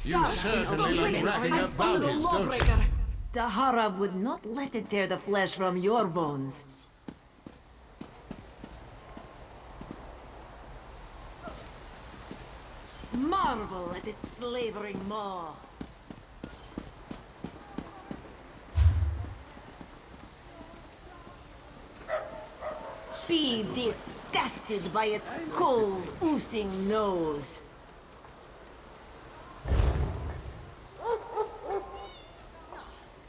You certainly like racking up bounties, don't you? Tahara would not let it tear the flesh from your bones. Marvel at its slavering maw. Be disgusted by its cold, oozing nose.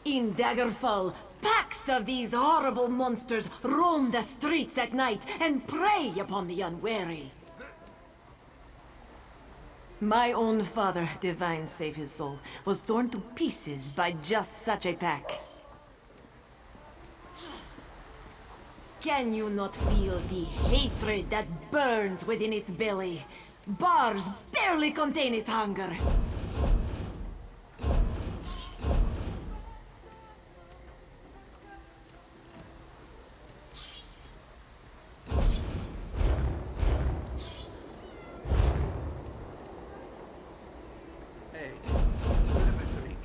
In Daggerfall, packs of these horrible monsters roam the streets at night and prey upon the unwary. My own father, divine save his soul, was torn to pieces by just such a pack. Can you not feel the hatred that burns within its belly? Bars barely contain its hunger. Hey, bit of a Greek.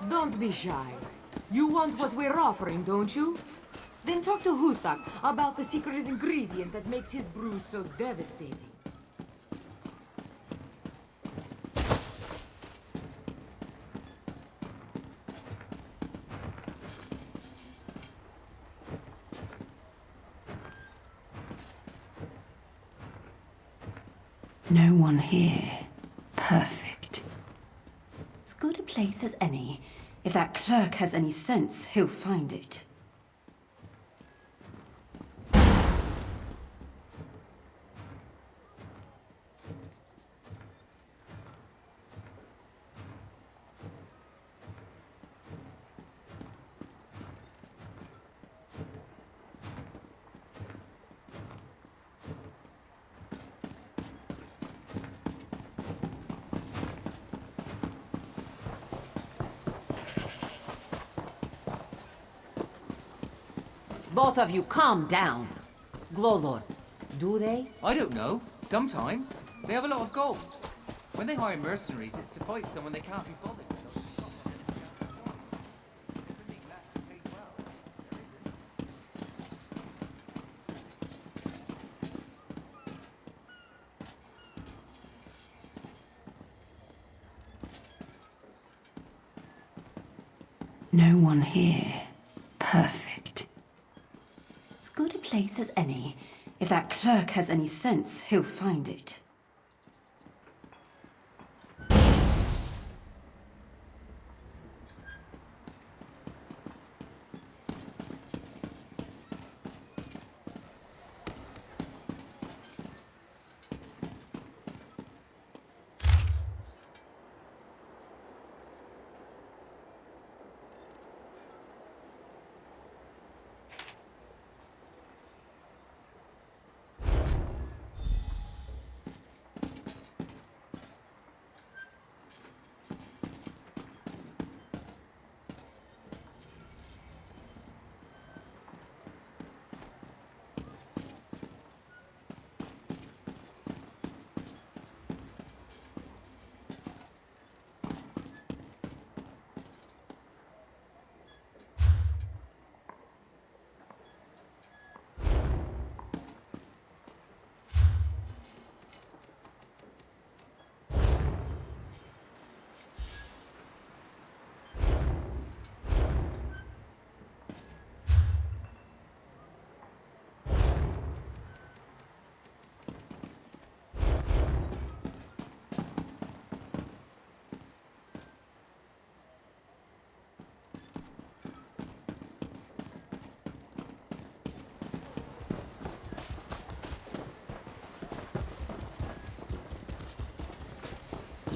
Don't be shy. You want what we're offering, don't you? Then talk to Hutak about the secret ingredient that makes his brew so devastating. No one here. Perfect. As good a place as any. If that clerk has any sense, he'll find it. Both of you, calm down. Glowlord, do they? I don't know. Sometimes. They have a lot of gold. When they hire mercenaries, it's to fight someone they can't be bothered. No one here. Perfect. As good a place as any. If that clerk has any sense, he'll find it.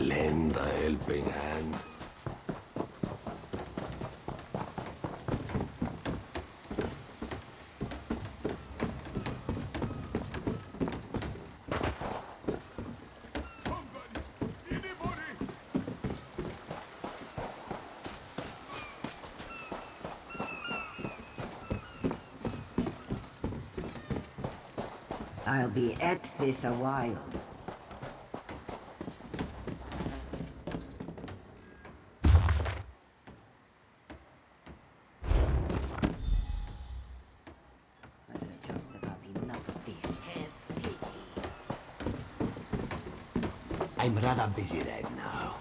Lend a helping hand. I'll be at this a while. I've had just about enough of this. I'm rather busy right now.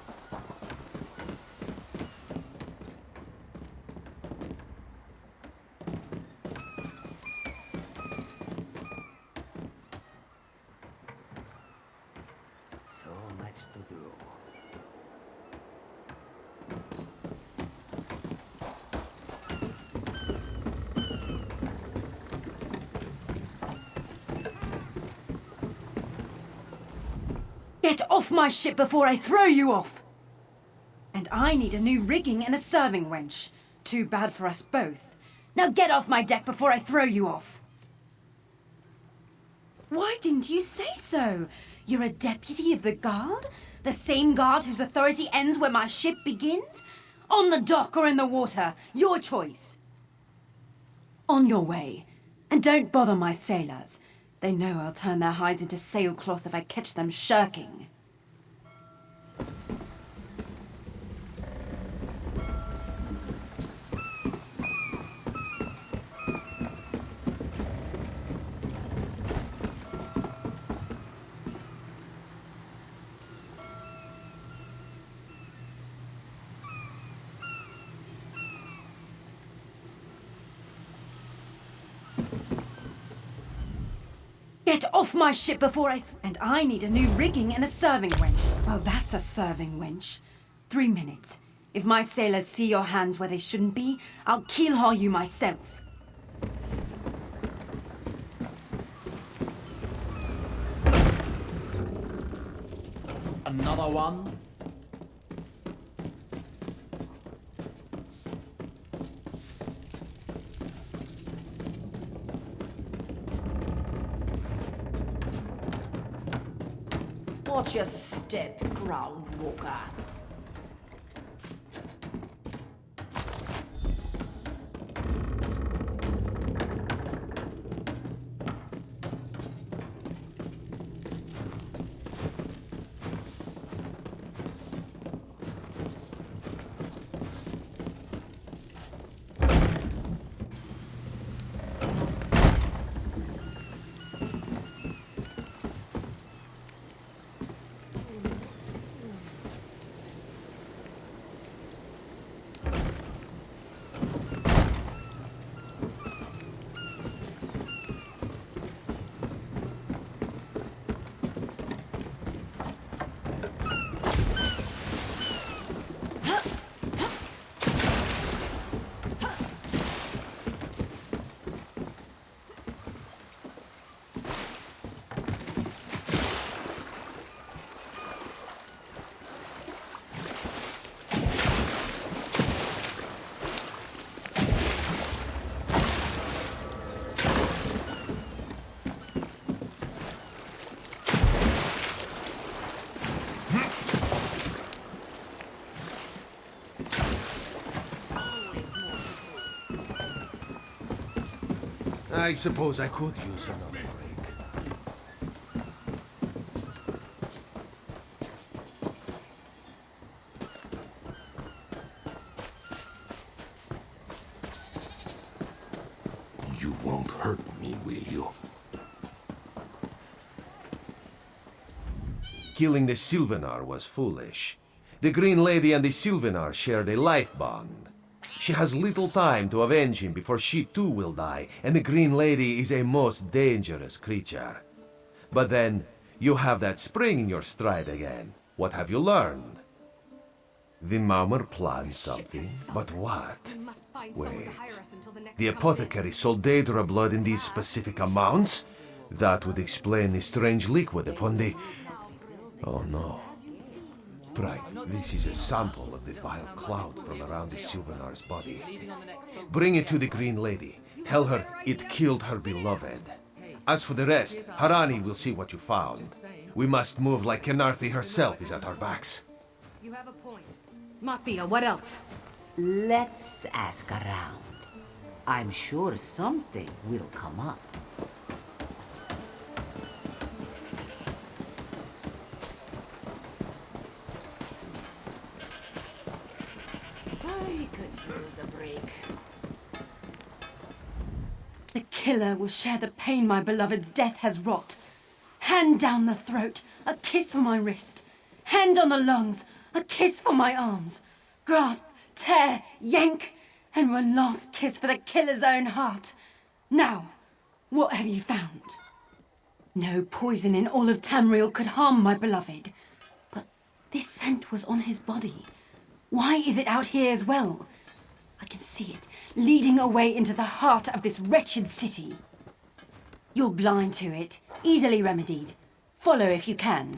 So much to do. Get off my ship before I throw you off! And I need a new rigging and a serving wench. Too bad for us both. Now get off my deck before I throw you off! Why didn't you say so? You're a deputy of the guard? The same guard whose authority ends where my ship begins? On the dock or in the water, your choice. On your way. And don't bother my sailors. They know I'll turn their hides into sailcloth if I catch them shirking. Get off my ship before And I need a new rigging and a serving wench. Well, that's a serving wench. 3 minutes. If my sailors see your hands where they shouldn't be, I'll keel-haul you myself. Another one. Watch your step, ground walker. I suppose I could use another break. You won't hurt me, will you? Killing the Sylvanar was foolish. The Green Lady and the Sylvanar shared a life bond. She has little time to avenge him before she too will die, and the Green Lady is a most dangerous creature. But then, you have that spring in your stride again. What have you learned? The Maumar planned something, but what? Wait. The apothecary sold Daedra blood in these specific amounts? That would explain the strange liquid upon the... Oh no. Right, this is a sample of the vile cloud from around the Sylvanar's body. Leaving on the next boat. Bring it to the Green Lady. Tell her it killed her beloved. As for the rest, Harani will see what you found. We must move like Kenarthi herself is at our backs. You have a point. Mattia, what else? Let's ask around. I'm sure something will come up. I could use a break. The killer will share the pain my beloved's death has wrought. Hand down the throat, a kiss for my wrist. Hand on the lungs, a kiss for my arms. Grasp, tear, yank, and one last kiss for the killer's own heart. Now, what have you found? No poison in all of Tamriel could harm my beloved. But this scent was on his body. Why is it out here as well? I can see it, leading away into the heart of this wretched city. You're blind to it, easily remedied. Follow if you can.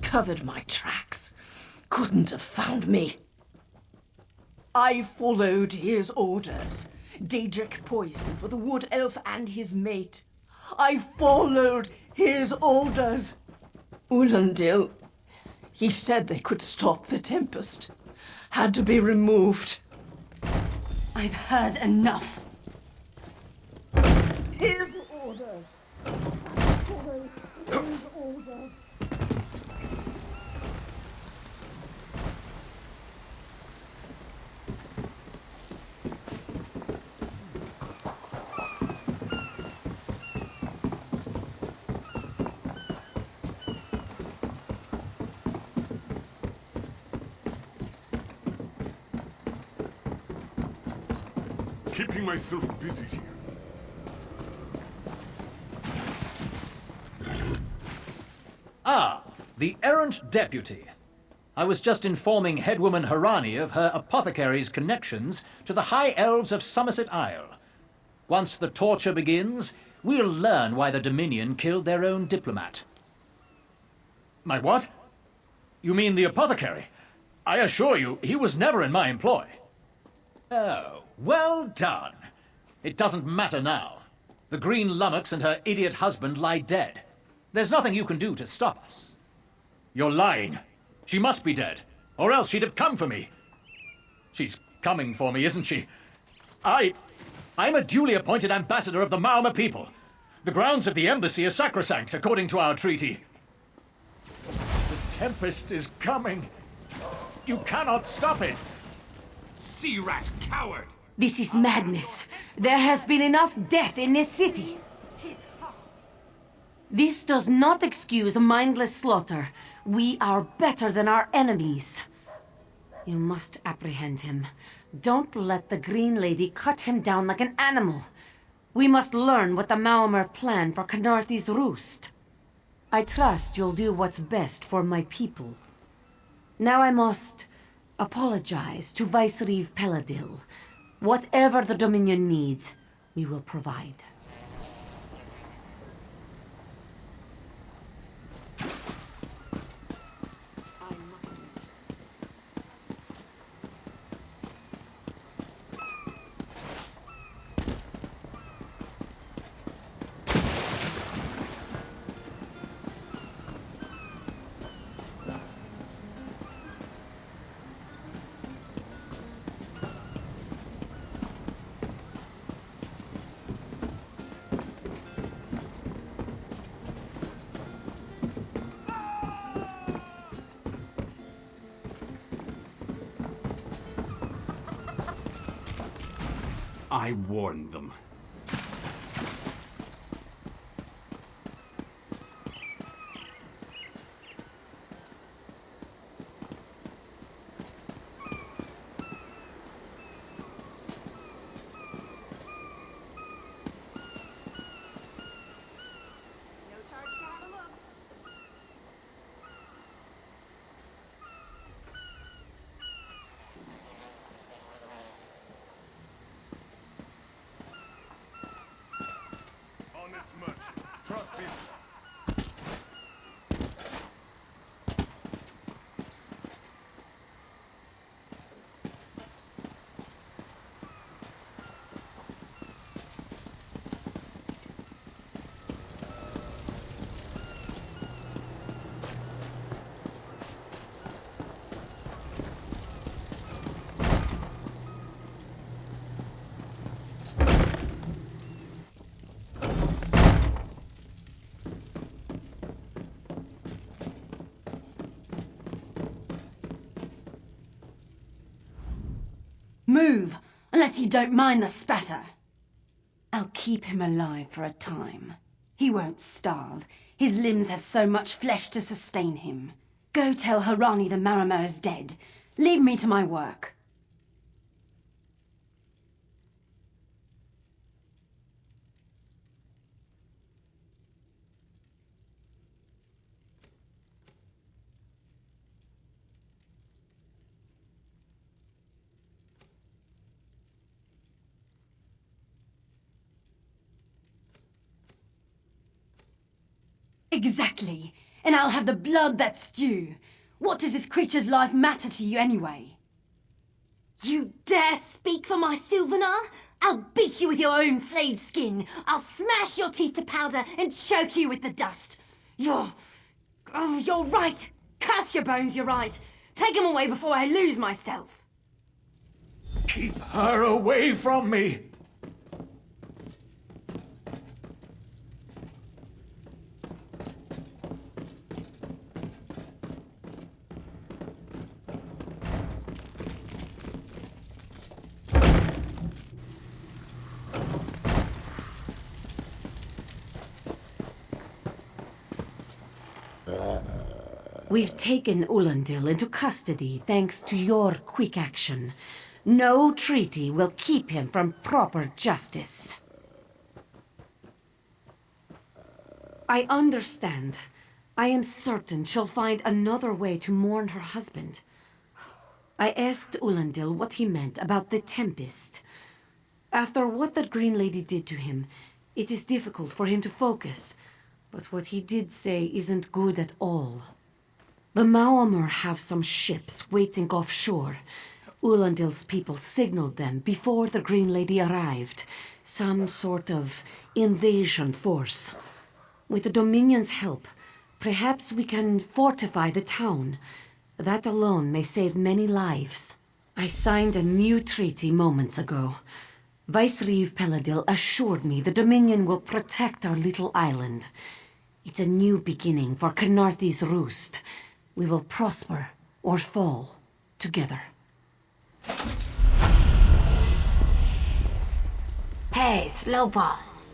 Covered my tracks. Couldn't have found me. I followed his orders. Daedric poison for the wood elf and his mate. I followed his orders. Ulandil, he said they could stop the Tempest. Had to be removed. I've heard enough. His orders. His orders. Keeping myself busy here. Ah, the errant deputy. I was just informing headwoman Harani of her apothecary's connections to the High Elves of Somerset Isle. Once the torture begins, we'll learn why the Dominion killed their own diplomat. My what? You mean the apothecary? I assure you, he was never in my employ. Oh, well done. It doesn't matter now. The Green Lummox and her idiot husband lie dead. There's nothing you can do to stop us. You're lying. She must be dead, or else she'd have come for me. She's coming for me, isn't she? I'm a duly appointed ambassador of the Maormer people. The grounds of the embassy are sacrosanct, according to our treaty. The Tempest is coming. You cannot stop it. Sea rat coward! This is madness. There has been enough death in this city. This does not excuse mindless slaughter. We are better than our enemies. You must apprehend him. Don't let the Green Lady cut him down like an animal. We must learn what the Maormer plan for Kenarthi's roost. I trust you'll do what's best for my people. Now I must apologize to Vicereeve Peladil. Whatever the Dominion needs, we will provide. I warned them. Honest merchant, trust him. Move, unless you don't mind the spatter. I'll keep him alive for a time. He won't starve. His limbs have so much flesh to sustain him. Go tell Harani the Marama is dead. Leave me to my work. Exactly. And I'll have the blood that's due. What does this creature's life matter to you anyway? You dare speak for my Sylvanar? I'll beat you with your own flayed skin. I'll smash your teeth to powder and choke you with the dust. You're right. Curse your bones, you're right. Take him away before I lose myself. Keep her away from me! We've taken Ulandil into custody thanks to your quick action. No treaty will keep him from proper justice. I understand. I am certain she'll find another way to mourn her husband. I asked Ulandil what he meant about the Tempest. After what the Green Lady did to him, it is difficult for him to focus. But what he did say isn't good at all. The Maomr have some ships waiting offshore. Ulandil's people signaled them before the Green Lady arrived. Some sort of invasion force. With the Dominion's help, perhaps we can fortify the town. That alone may save many lives. I signed a new treaty moments ago. Vicereeve Peladil assured me the Dominion will protect our little island. It's a new beginning for Khenarthi's Roost. We will prosper or fall together. Hey, Slowpaws.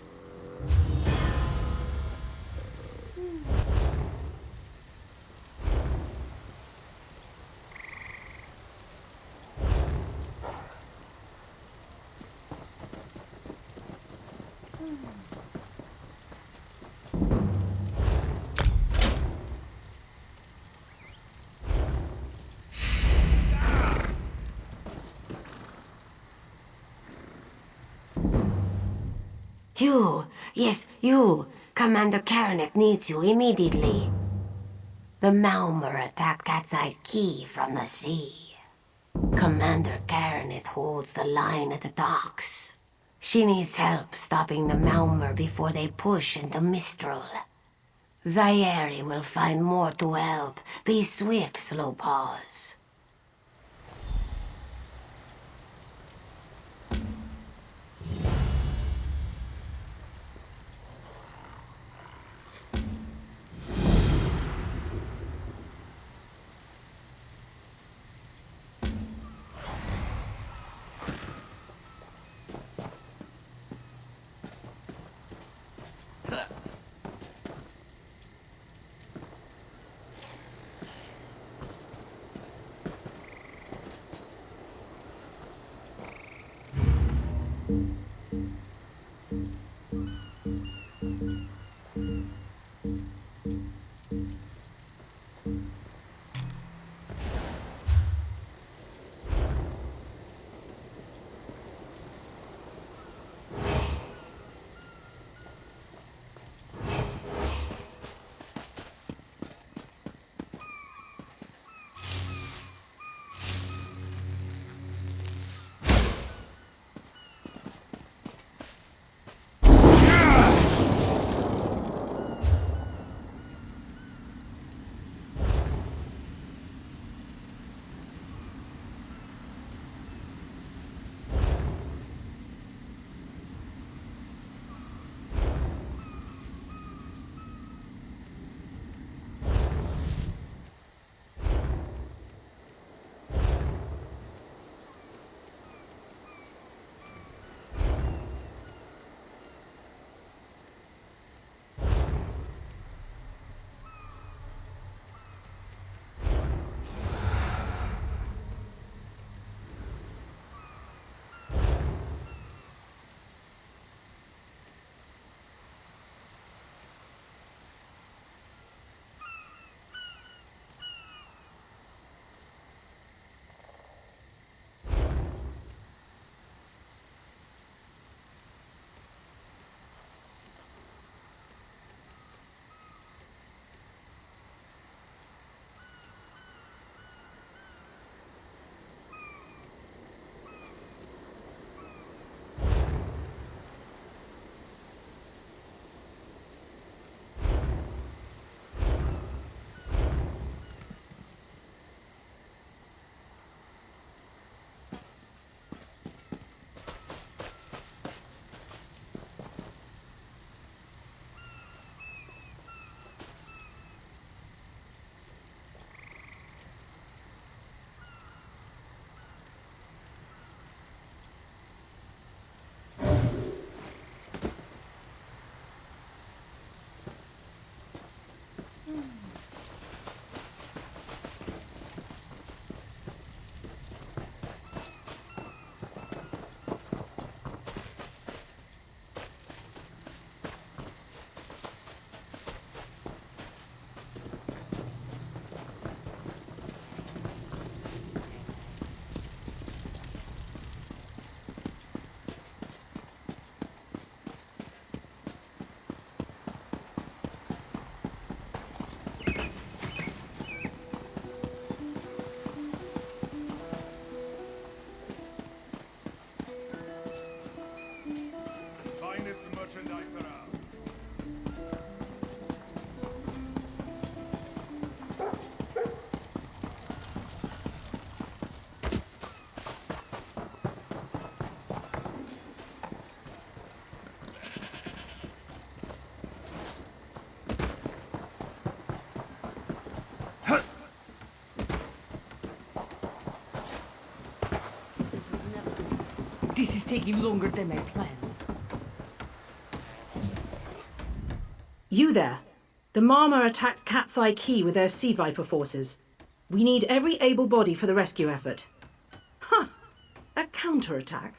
You! Yes, you! Commander Karanik needs you immediately. The Maomr attacked Cat's-Eye Key from the sea. Commander Karanik holds the line at the docks. She needs help stopping the Maomr before they push into Mistral. Zairi will find more to help. Be swift, Slowpaws. Finest merchandise around. This is taking longer than I planned. You there. The Marma attacked Cat's Eye Key with their Sea Viper forces. We need every able body for the rescue effort. Huh! A counterattack?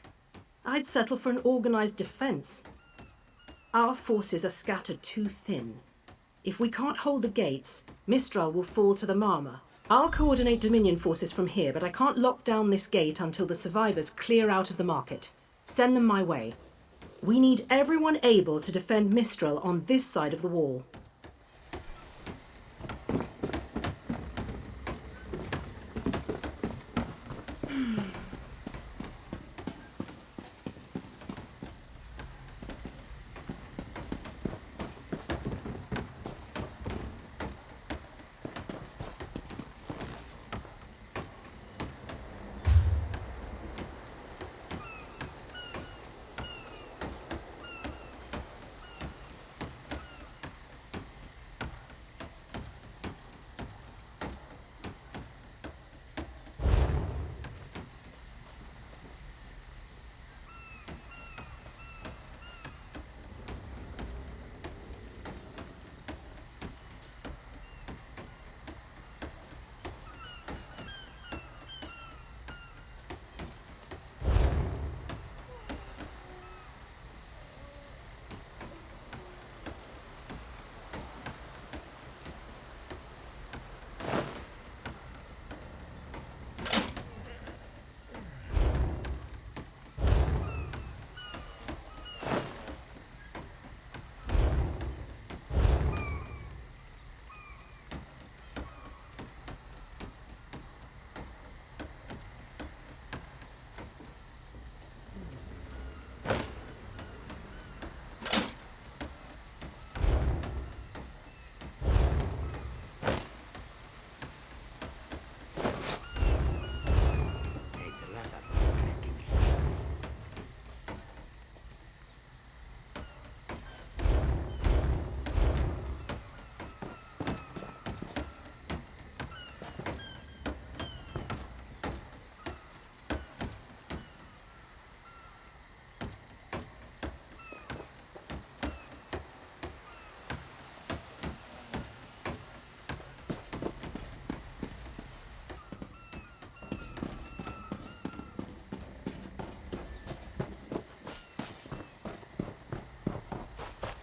I'd settle for an organized defense. Our forces are scattered too thin. If we can't hold the gates, Mistral will fall to the Marma. I'll coordinate Dominion forces from here, but I can't lock down this gate until the survivors clear out of the market. Send them my way. We need everyone able to defend Mistral on this side of the wall.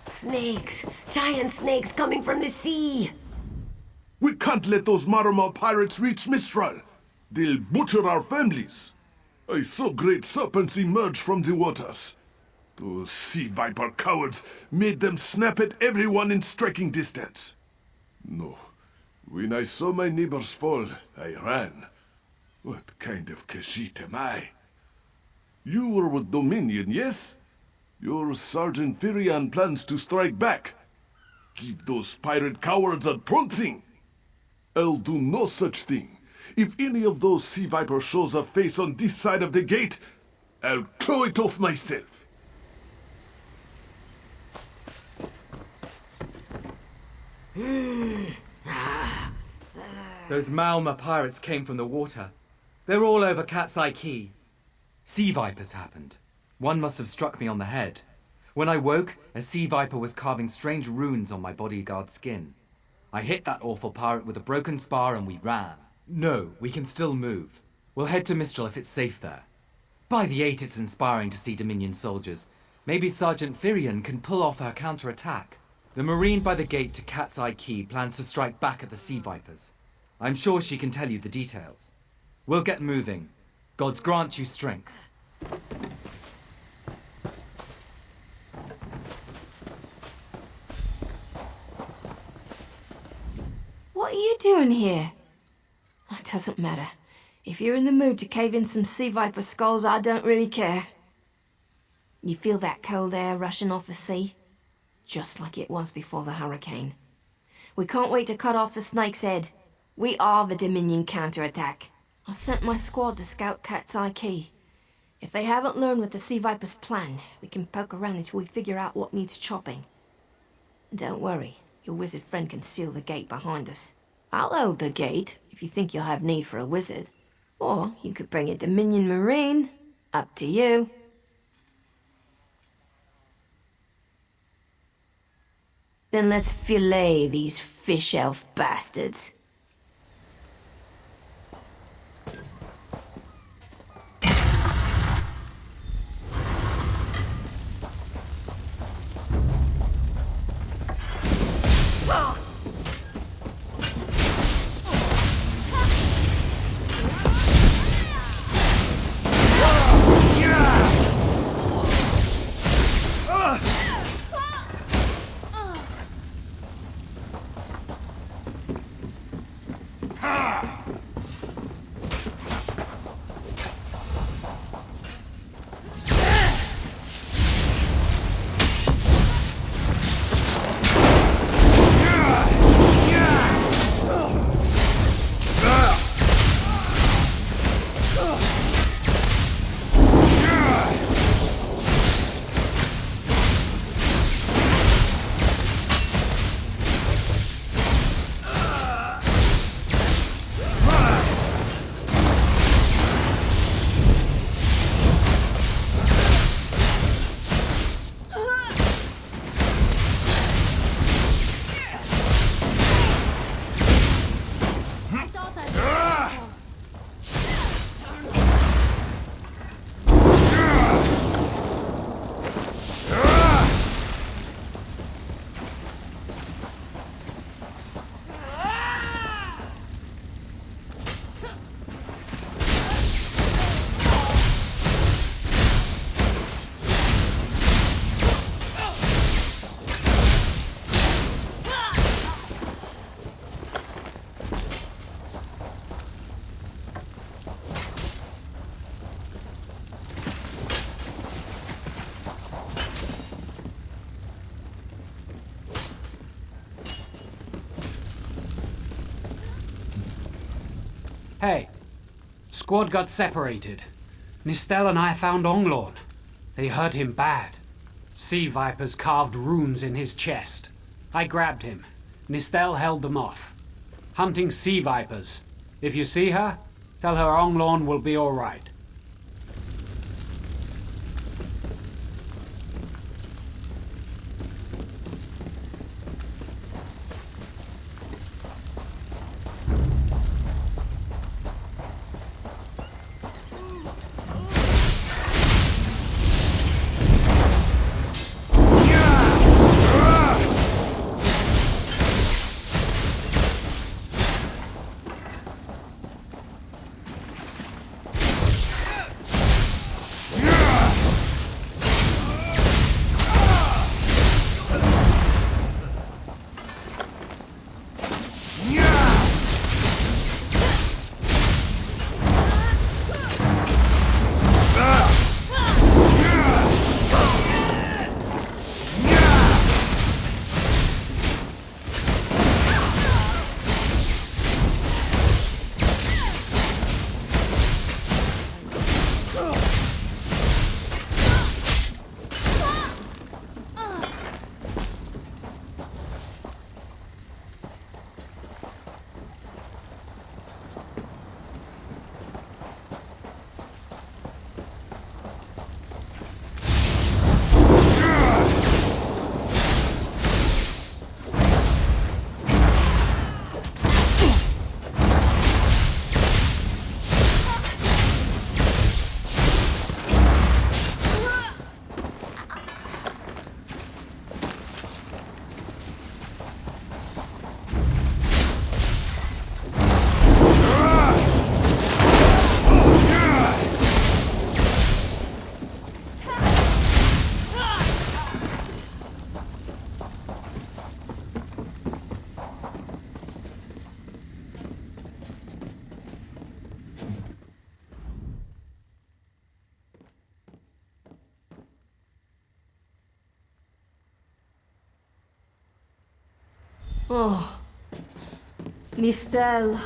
Snakes! Giant snakes coming from the sea! We can't let those Marama pirates reach Mistral. They'll butcher our families. I saw great serpents emerge from the waters. Those sea viper cowards made them snap at everyone in striking distance. No. When I saw my neighbors fall, I ran. What kind of Khajiit am I? You were with Dominion, yes? Your Sergeant Firian plans to strike back. Give those pirate cowards a trouncing. I'll do no such thing. If any of those sea vipers shows a face on this side of the gate, I'll claw it off myself. Those Malma pirates came from the water. They're all over Cat's Eye Key. Sea vipers happened. One must have struck me on the head. When I woke, a sea viper was carving strange runes on my bodyguard skin. I hit that awful pirate with a broken spar and we ran. No, we can still move. We'll head to Mistral if it's safe there. By the 8, it's inspiring to see Dominion soldiers. Maybe Sergeant Firion can pull off our counterattack. The Marine by the gate to Cat's Eye Key plans to strike back at the Sea Vipers. I'm sure she can tell you the details. We'll get moving. Gods grant you strength. What are you doing here? It doesn't matter. If you're in the mood to cave in some Sea Viper skulls, I don't really care. You feel that cold air rushing off the sea? Just like it was before the hurricane. We can't wait to cut off the snake's head. We are the Dominion counterattack. I sent my squad to scout Cat's Eye Key. If they haven't learned what the Sea Viper's plan, we can poke around until we figure out what needs chopping. And don't worry, your wizard friend can seal the gate behind us. I'll hold the gate if you think you'll have need for a wizard. Or you could bring a Dominion Marine. Up to you. Then let's fillet these fish elf bastards. Hey, squad got separated. Nistel and I found Onglorn. They hurt him bad. Sea Vipers carved runes in his chest. I grabbed him. Nistel held them off. Hunting Sea Vipers. If you see her, tell her Onglorn will be all right. Oh. Nistel.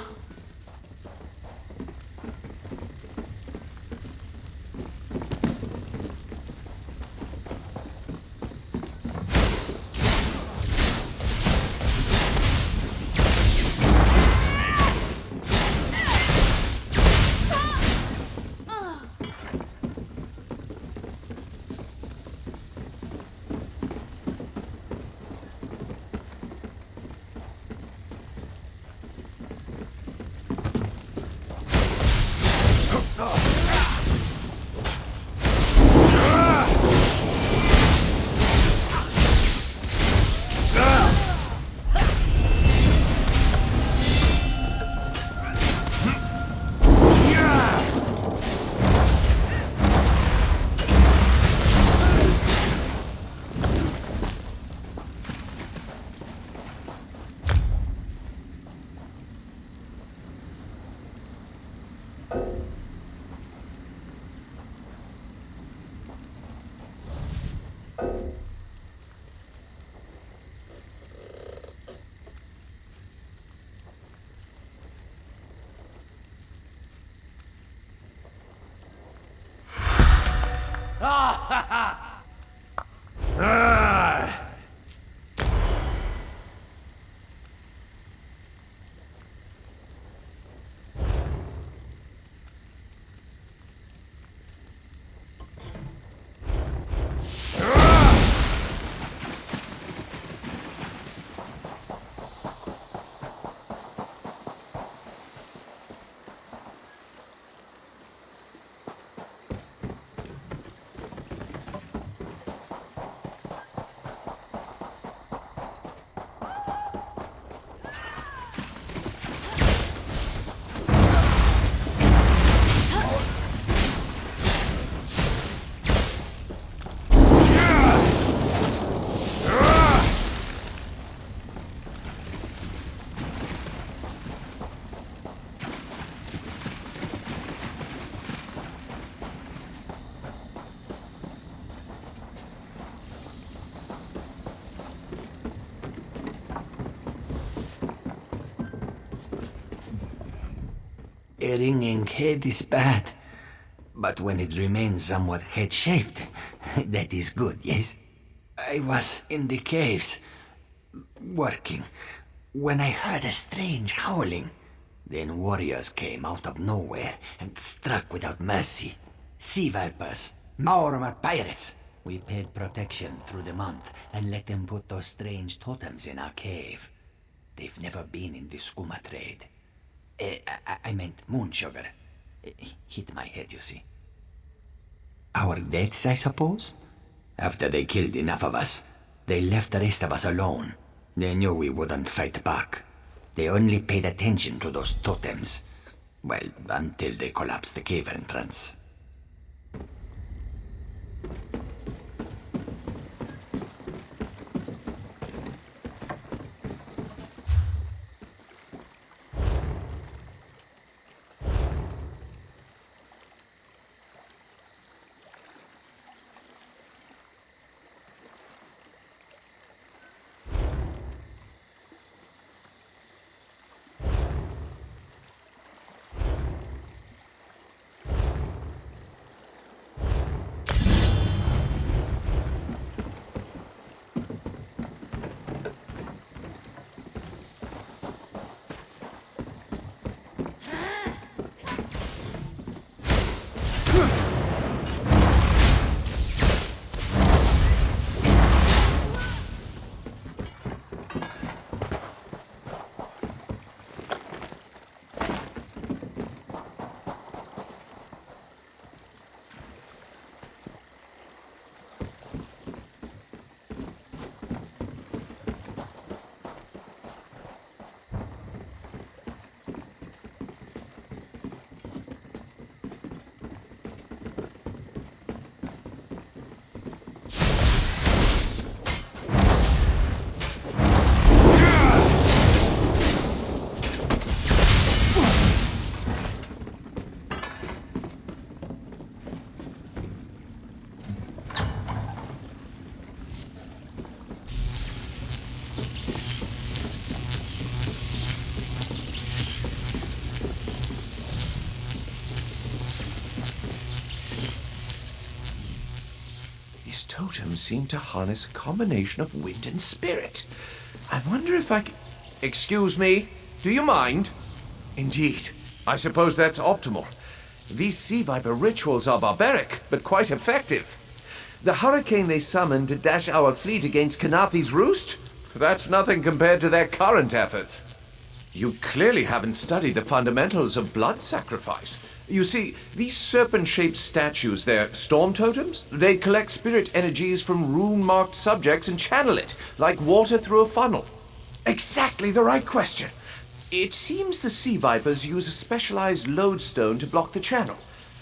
A ringing head is bad, but when it remains somewhat head-shaped, that is good, yes? I was in the caves, working, when I heard a strange howling. Then warriors came out of nowhere and struck without mercy. Sea vipers, Maormer pirates. We paid protection through the month and let them put those strange totems in our cave. They've never been in the skooma trade. I meant moon sugar. Hit my head, you see. Our deaths, I suppose? After they killed enough of us, they left the rest of us alone. They knew we wouldn't fight back. They only paid attention to those totems. Well, until they collapsed the cave entrance. totems seem to harness a combination of wind and spirit. I wonder if I can... Excuse me, do you mind? Indeed. I suppose that's optimal. These sea viper rituals are barbaric, but quite effective. The hurricane they summoned to dash our fleet against Kanapi's roost? That's nothing compared to their current efforts. You clearly haven't studied the fundamentals of blood sacrifice. You see, these serpent-shaped statues, they're storm totems. They collect spirit energies from rune-marked subjects and channel it, like water through a funnel. Exactly the right question. It seems the sea vipers use a specialized lodestone to block the channel.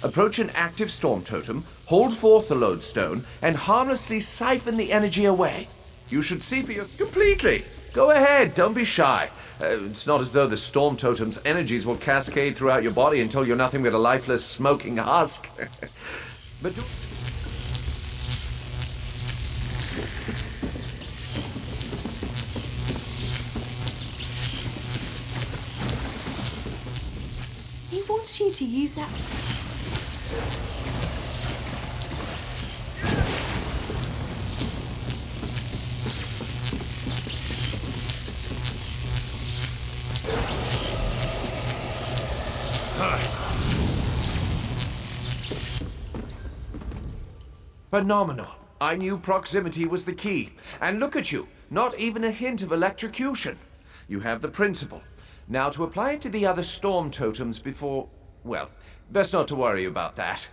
Approach an active storm totem, hold forth the lodestone, and harmlessly siphon the energy away. You should see for yourself completely. Go ahead, don't be shy. It's not as though the storm totem's energies will cascade throughout your body until you're nothing but a lifeless, smoking husk. But He wants you to use that. Phenomenal. I knew proximity was the key. And look at you, not even a hint of electrocution. You have the principle. Now to apply it to the other storm totems before... Well, best not to worry about that.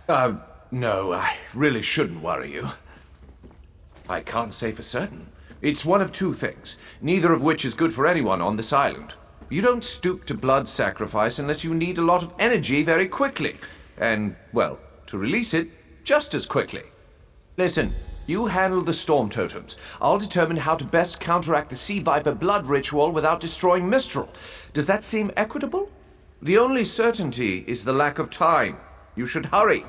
No, I really shouldn't worry you. I can't say for certain. It's one of two things, neither of which is good for anyone on this island. You don't stoop to blood sacrifice unless you need a lot of energy very quickly. And, well, to release it just as quickly. Listen, you handle the storm totems. I'll determine how to best counteract the Sea Viper blood ritual without destroying Mistral. Does that seem equitable? The only certainty is the lack of time. You should hurry.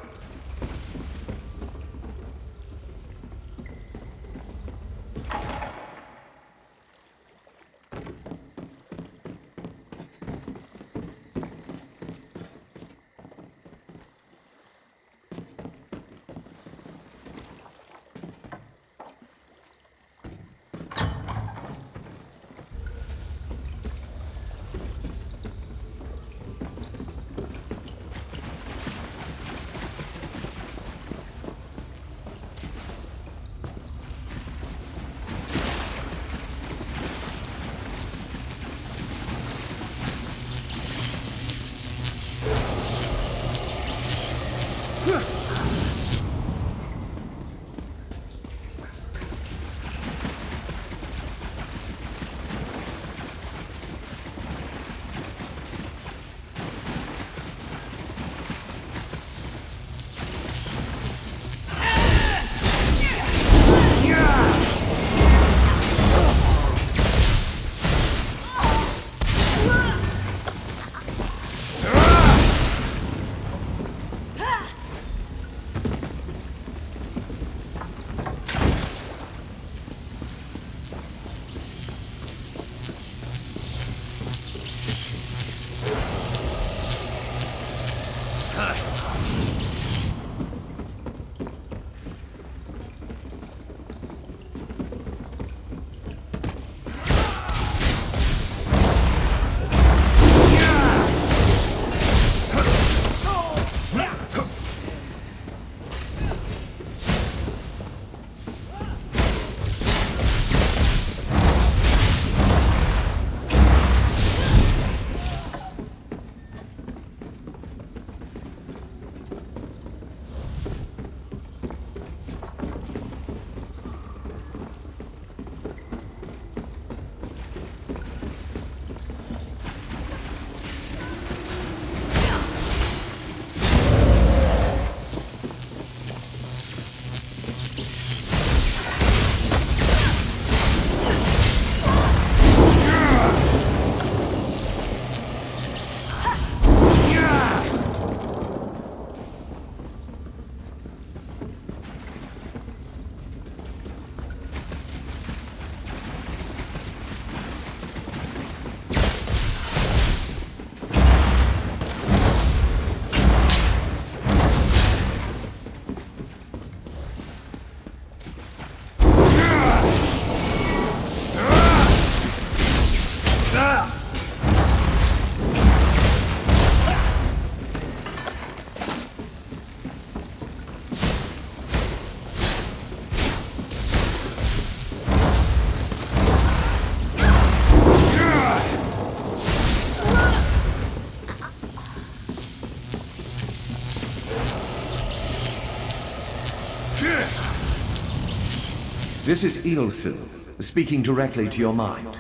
This is Ilsil, speaking directly to your mind.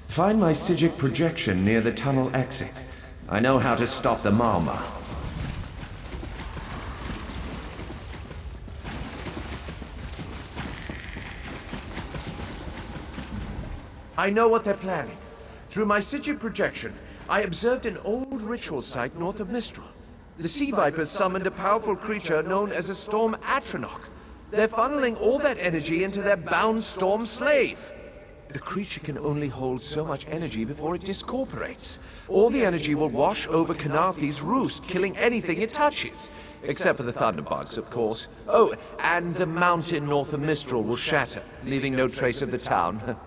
Find my Psijic projection near the tunnel exit. I know how to stop the Malma. I know what they're planning. Through my Psijic projection, I observed an old ritual site north of Mistral. The Sea Vipers summoned a powerful creature known as a Storm Atronach. They're funneling all that energy into their bound Storm Slave. The creature can only hold so much energy before it discorporates. All the energy will wash over Kanafi's roost, killing anything it touches. Except for the thunderbugs, of course. Oh, and the mountain north of Mistral will shatter, leaving no trace of the town.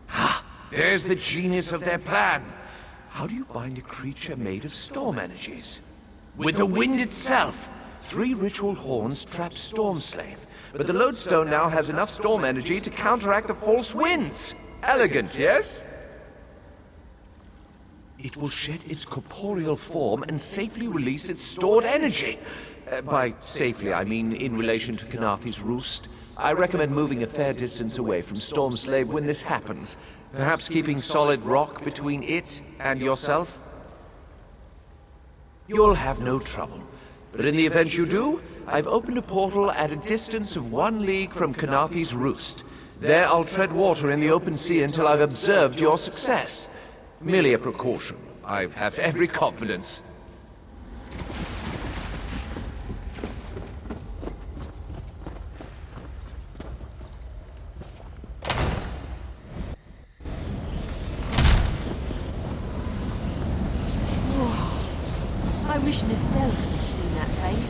Ha! There's the genius of their plan. How do you bind a creature made of storm energies? With the wind itself! 3 ritual horns trap Storm Slave, but the Lodestone now has enough storm energy to counteract the false winds. Elegant, yes? It will shed its corporeal form and safely release its stored energy. By safely, I mean in relation to Kanafi's roost. I recommend moving a fair distance away from Storm Slave when this happens. Perhaps keeping solid rock between it and yourself? You'll have no trouble. But in the event you do, I've opened a portal at a distance of 1 league from Kanafi's roost. There I'll tread water in the open sea until I've observed your success. Merely a precaution. I have every confidence. I wish Nistelle could have seen that thing.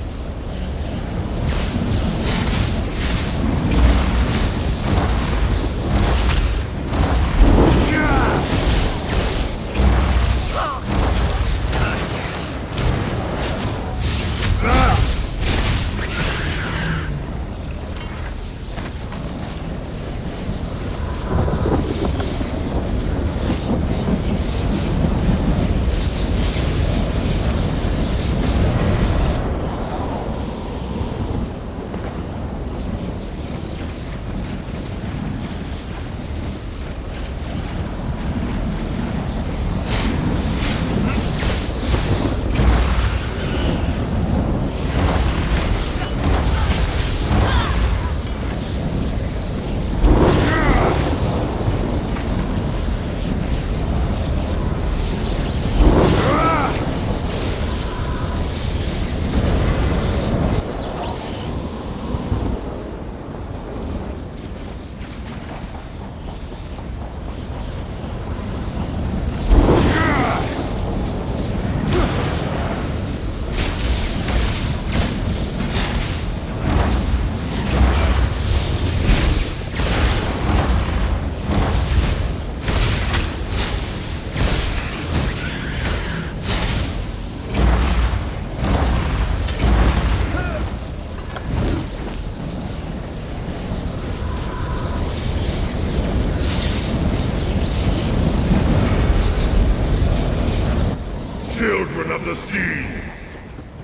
Children of the sea,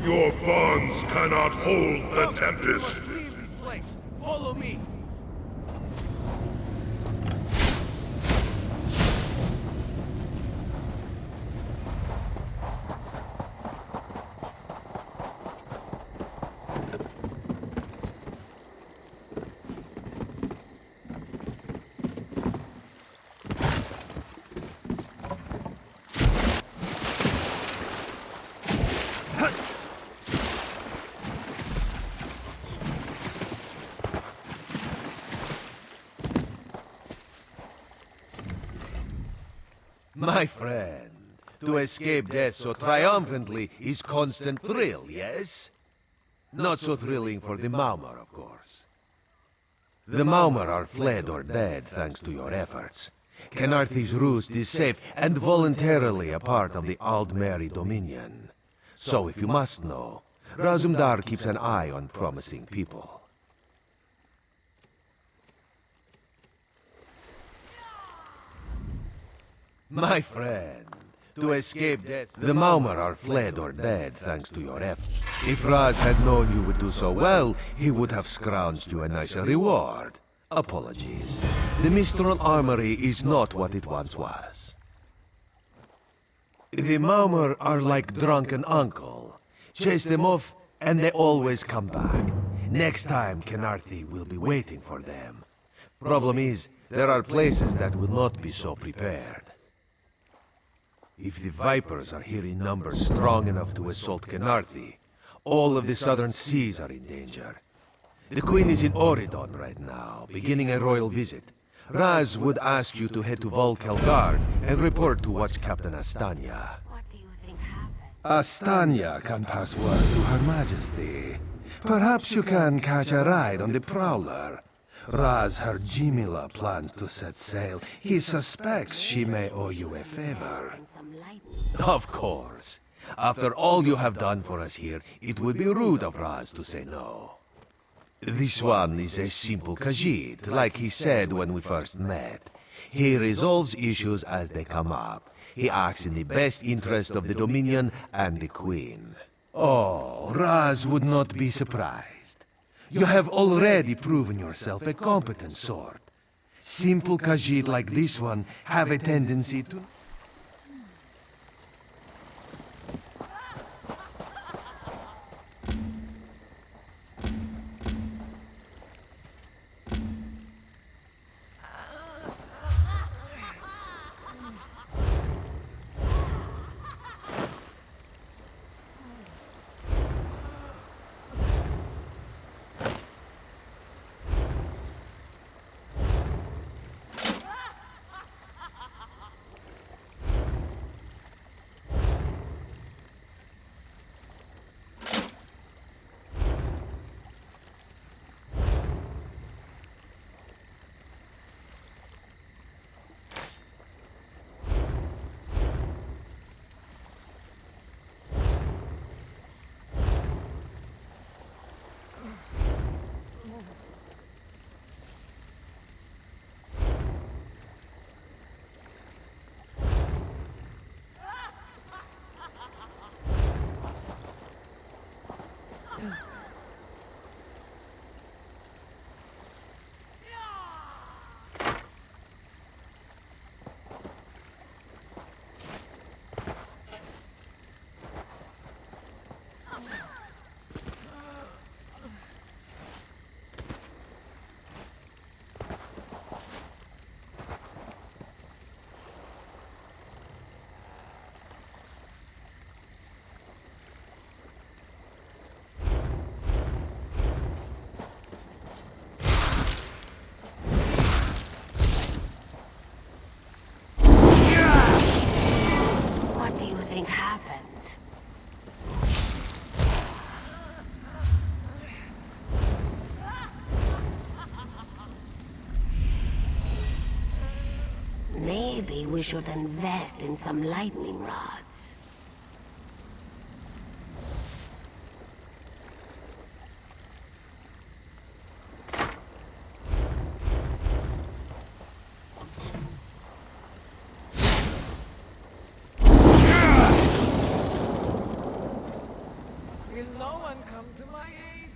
your bonds cannot hold the tempest. Follow me! My friend, to escape death so triumphantly is constant thrill, yes? Not so thrilling for the Maumar, of course. The Maumar are fled or dead thanks to your efforts. Khenarthi's roost is safe and voluntarily a part of the Aldmeri Dominion. So if you must know, Razumdar keeps an eye on promising people. My friend, to escape death, the Maumar are fled or dead thanks to your efforts. If Raz had known you would do so well, he would have scrounged you a nicer reward. Apologies. The Mistral Armory is not what it once was. The Maumor are like drunken uncle. Chase them off, and they always come back. Next time, Kenarthi will be waiting for them. Problem is, there are places that will not be so prepared. If the Vipers are here in numbers strong enough to assault Kenarthi, all of the southern seas are in danger. The Queen is in Oridon right now, beginning a royal visit. Raz would ask you to head to Volkelgard and report to Watch Captain Astanya. What do you think happened? Astanya can pass word to Her Majesty. Perhaps you can catch a ride on the Prowler. Raz Her Jimila plans to set sail. He suspects she may owe you a favor. Of course. After all you have done for us here, it would be rude of Raz to say no. This one is a simple Khajiit, like he said when we first met. He resolves issues as they come up. He acts in the best interest of the Dominion and the Queen. Oh, Raz would not be surprised. You have already proven yourself a competent sword. Simple Khajiit like this one have a tendency to... Think happened? Maybe we should invest in some lightning rods. Will no one come to my aid?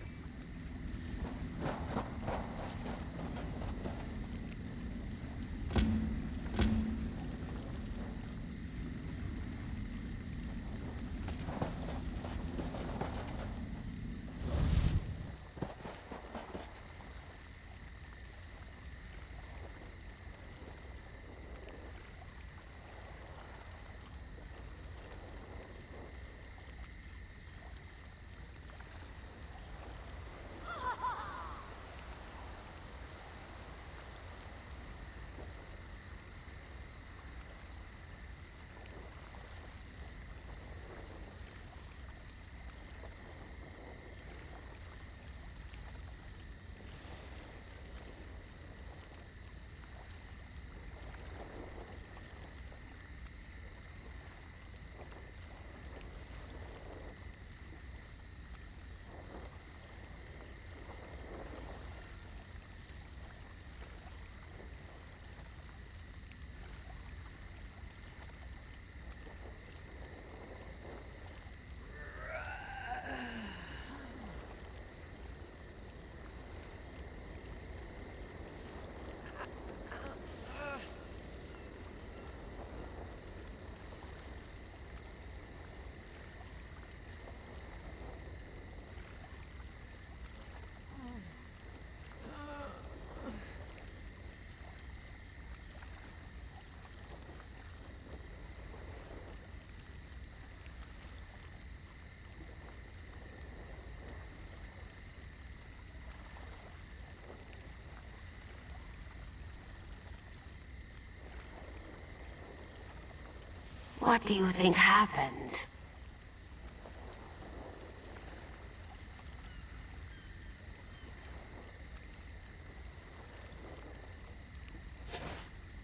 What do you think happened?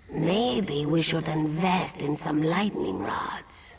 Maybe we should invest in some lightning rods.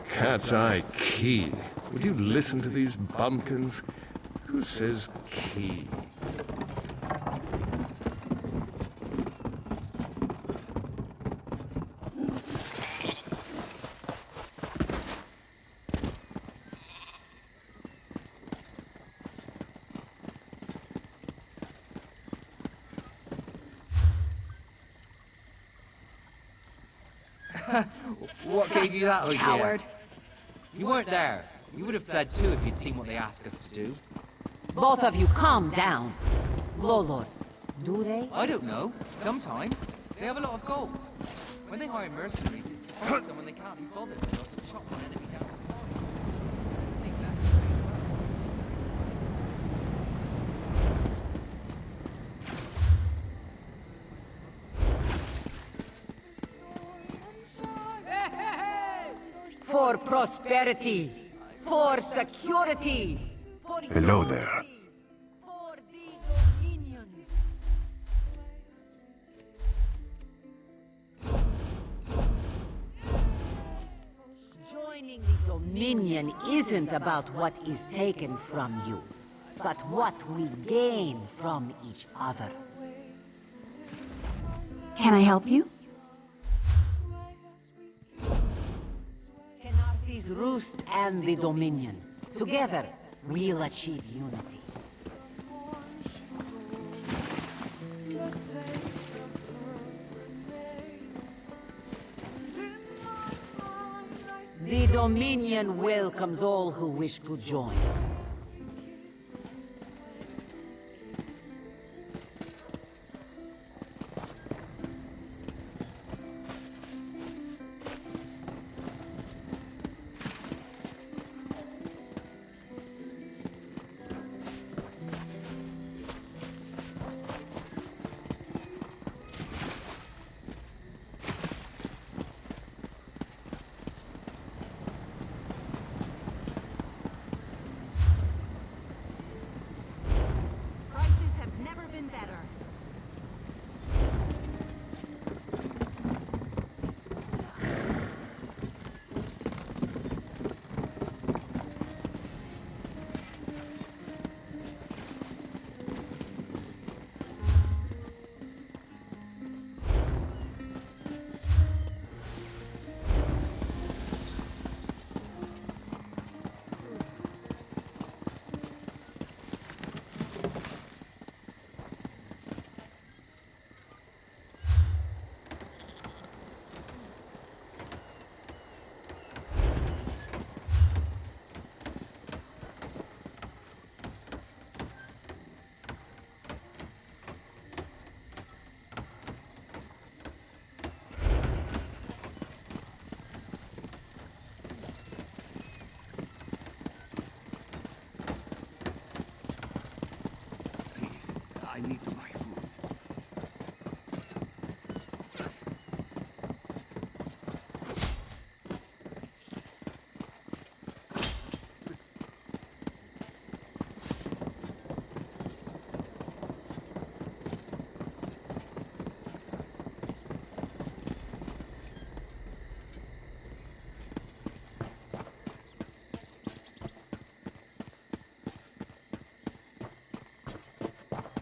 Cat's Eye Key. Would you listen to these bumpkins? Who says key? What gave you that idea? Coward. You weren't there. You would have fled too if you'd seen what they asked us to do. Both of you calm down. Glowlord, do they? I don't know. Sometimes. They have a lot of gold. When they hire mercenaries, it's to find someone they can't be bothered with or to chop an enemy down to size. I think that's For prosperity, for security. Hello there. Joining the Dominion isn't about what is taken from you, but what we gain from each other. Can I help you? Kenarthi's Roost and the Dominion. Together, we'll achieve unity. The Dominion welcomes all who wish to join.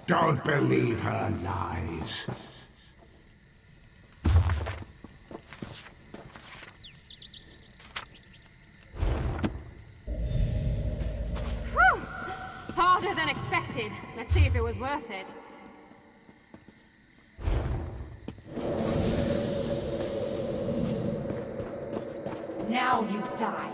Don't believe her lies. Whew! Harder than expected. Let's see if it was worth it. Now you die.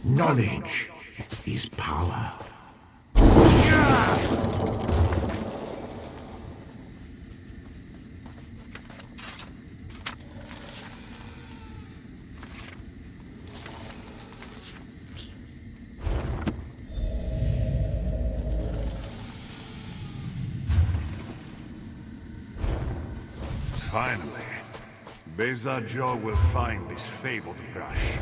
Knowledge is power. Finally, Be'zar will find this fabled brush.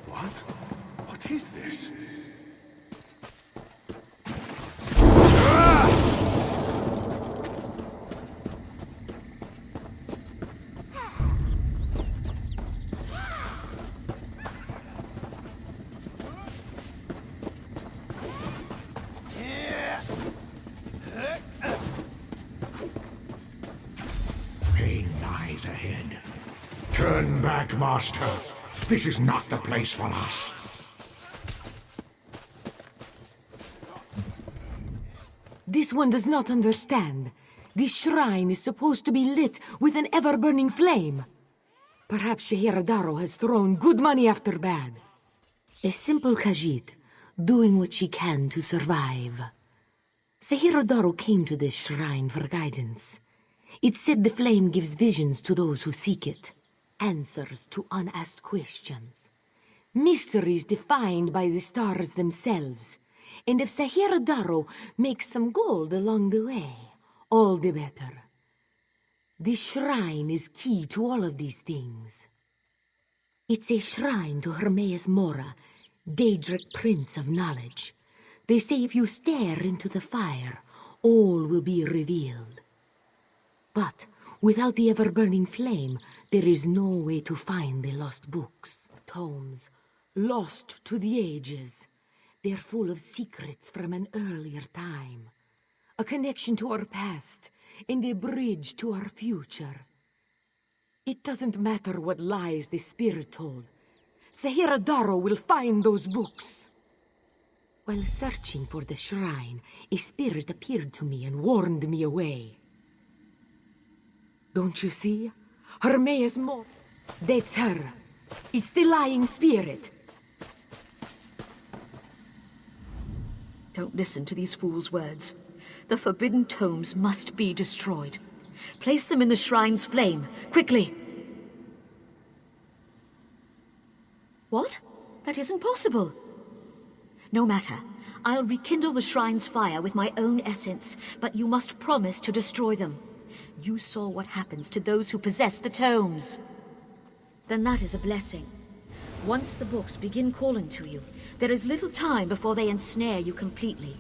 What? What is this? Pain lies ahead. Turn back, Master. This is not the place for us. This one does not understand. This shrine is supposed to be lit with an ever-burning flame. Perhaps Shehiradaro has thrown good money after bad. A simple Khajiit, doing what she can to survive. Shehiradaro came to this shrine for guidance. It said the flame gives visions to those who seek it, answers to unasked questions, mysteries defined by the stars themselves. And if Shehiradaro makes some gold along the way, all the better. This shrine is key to all of these things. It's a shrine to Hermaeus Mora, Daedric Prince of Knowledge. They say if you stare into the fire, all will be revealed. But without the ever-burning flame, there is no way to find the lost books, tomes, lost to the ages. They're full of secrets from an earlier time. A connection to our past, and a bridge to our future. It doesn't matter what lies the spirit told. Shehiradaro will find those books. While searching for the shrine, a spirit appeared to me and warned me away. Don't you see? Hermaeus Mora. That's her. It's the lying spirit. Don't listen to these fools' words. The forbidden tomes must be destroyed. Place them in the shrine's flame, quickly! What? That isn't possible. No matter. I'll rekindle the shrine's fire with my own essence, but you must promise to destroy them. You saw what happens to those who possess the tomes. Then that is a blessing. Once the books begin calling to you, there is little time before they ensnare you completely.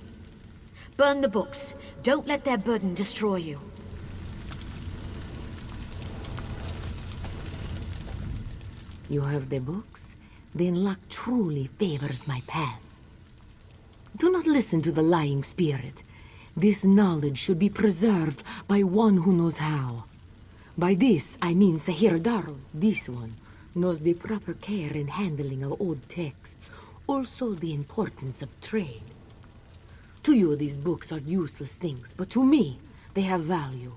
Burn the books. Don't let their burden destroy you. You have the books? Then luck truly favors my path. Do not listen to the lying spirit. This knowledge should be preserved by one who knows how. By this, I mean Shehiradaro, this one, knows the proper care and handling of old texts, also the importance of trade. To you, these books are useless things, but to me, they have value.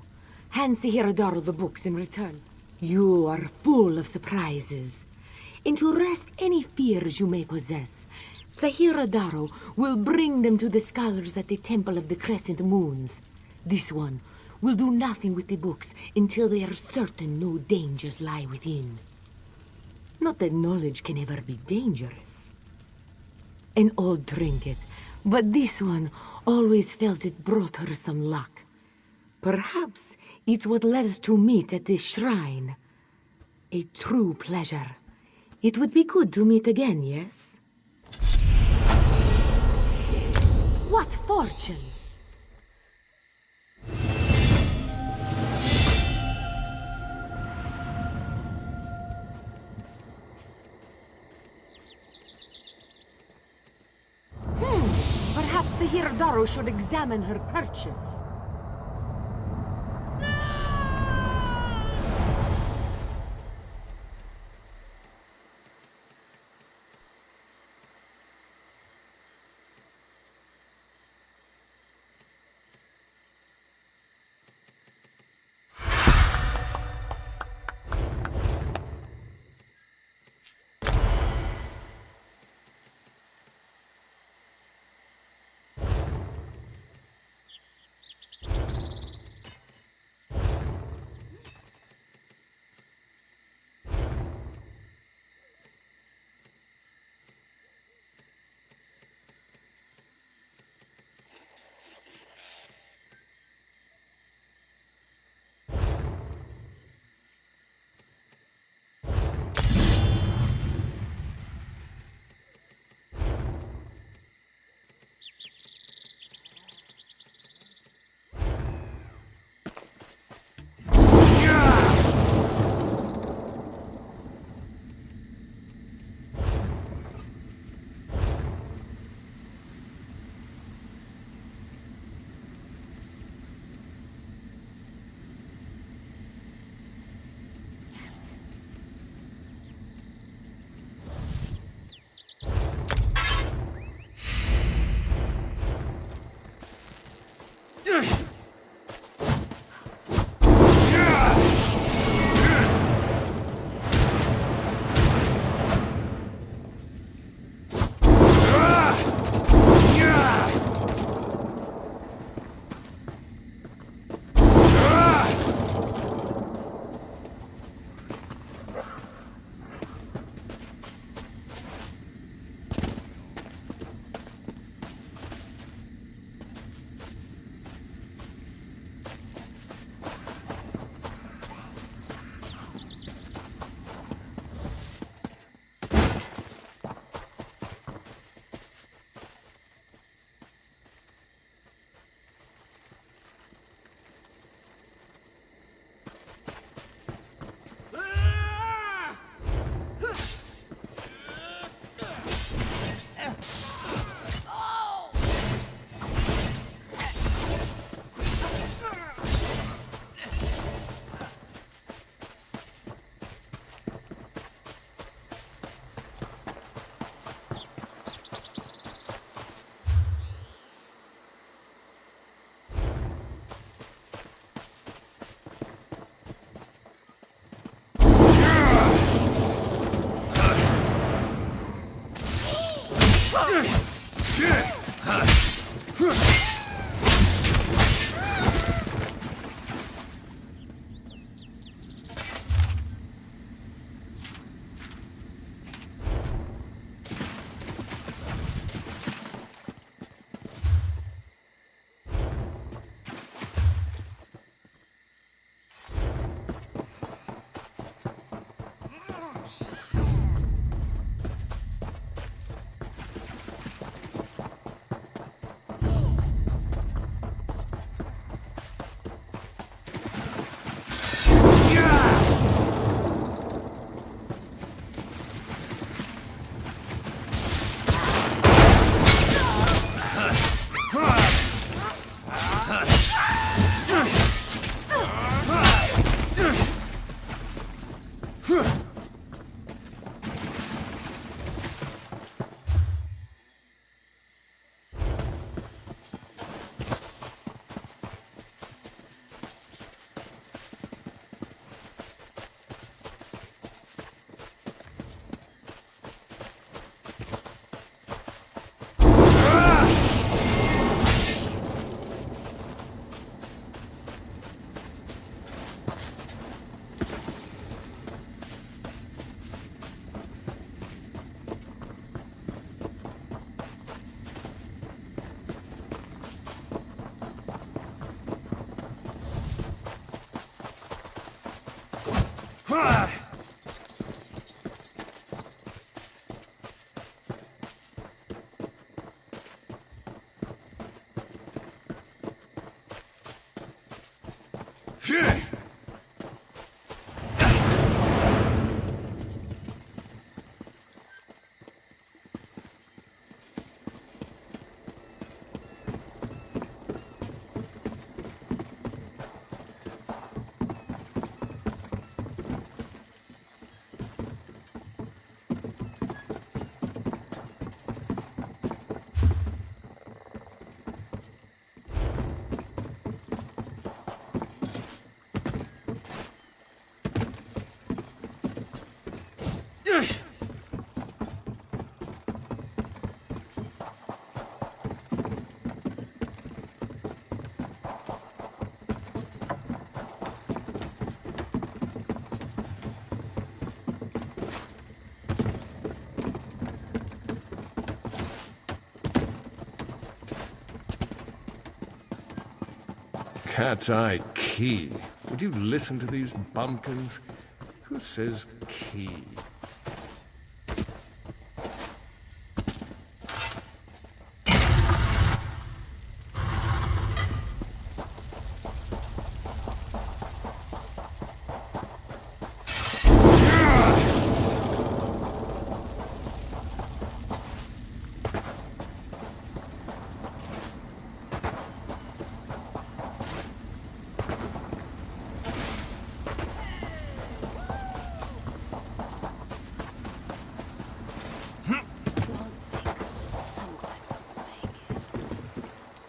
Hand Sihiradaro the books in return. You are full of surprises. And to rest any fears you may possess, Sihiradaro will bring them to the scholars at the Temple of the Crescent Moons. This one will do nothing with the books until they are certain no dangers lie within. Not that knowledge can ever be dangerous. An old trinket, but this one always felt it brought her some luck. Perhaps it's what led us to meet at this shrine. A true pleasure. It would be good to meet again, yes? What fortune! Perhaps Sihiradaro should examine her purchase. Cat's Eye Key. Would you listen to these bumpkins? Who says key?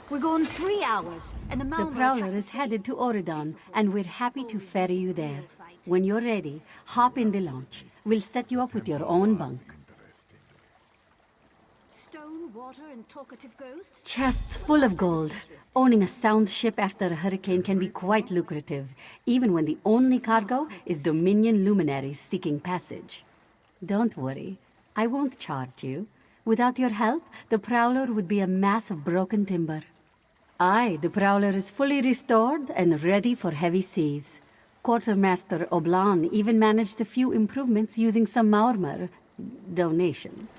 We're going 3 hours, and the The Malmö Prowler is headed to Oridon, and we're happy to ferry you there. When you're ready, hop in the launch. We'll set you up with your own bunk. Stone, water, and talkative ghosts? Chests full of gold. Owning a sound ship after a hurricane can be quite lucrative, even when the only cargo is Dominion luminaries seeking passage. Don't worry, I won't charge you. Without your help, the Prowler would be a mass of broken timber. Aye, the Prowler is fully restored and ready for heavy seas. Quartermaster Oblan even managed a few improvements using some Maormer donations.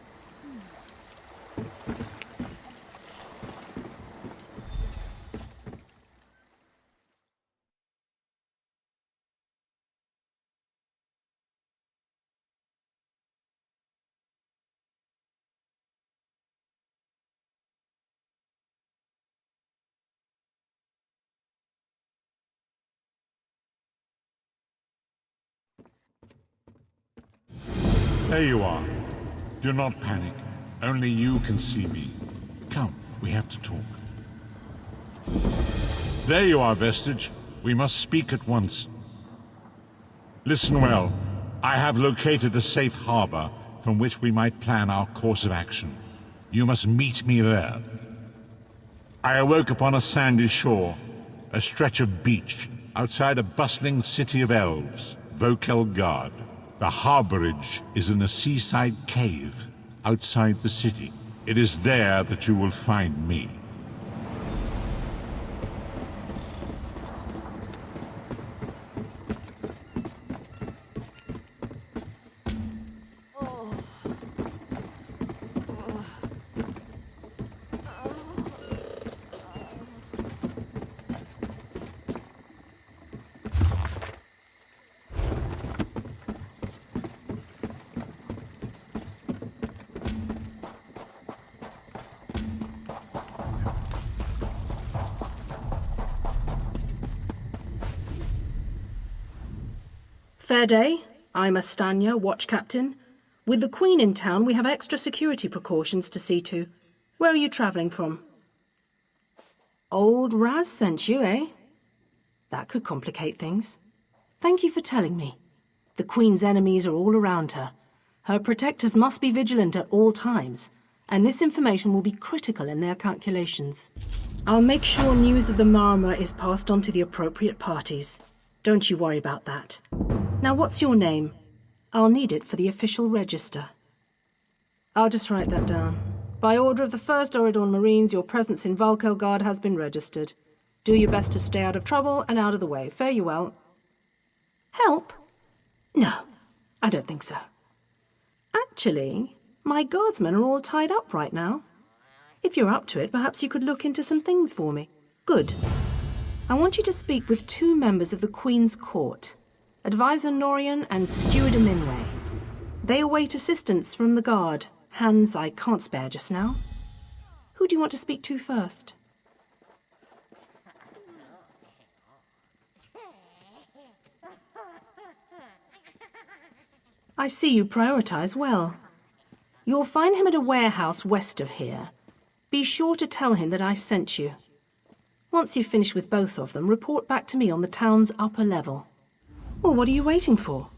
There you are. Do not panic. Only you can see me. Come, we have to talk. There you are, Vestige. We must speak at once. Listen well. I have located a safe harbor from which we might plan our course of action. You must meet me there. I awoke upon a sandy shore, a stretch of beach, outside a bustling city of elves, Vokelgard. The harborage is in a seaside cave outside the city. It is there that you will find me. Fair day. I'm Astanya, watch captain. With the Queen in town, we have extra security precautions to see to. Where are you travelling from? Old Raz sent you, eh? That could complicate things. Thank you for telling me. The Queen's enemies are all around her. Her protectors must be vigilant at all times, and this information will be critical in their calculations. I'll make sure news of the Marmor is passed on to the appropriate parties. Don't you worry about that. Now, what's your name? I'll need it for the official register. I'll just write that down. By order of the 1st Oridon Marines, your presence in Vokelgard has been registered. Do your best to stay out of trouble and out of the way. Fare you well. Help? No, I don't think so. Actually, my guardsmen are all tied up right now. If you're up to it, perhaps you could look into some things for me. Good. I want you to speak with 2 members of the Queen's Court, Advisor Norian and Steward Minway. They await assistance from the guard, hands I can't spare just now. Who do you want to speak to first? I see you prioritize well. You'll find him at a warehouse west of here. Be sure to tell him that I sent you. Once you've finished with both of them, report back to me on the town's upper level. Well, what are you waiting for?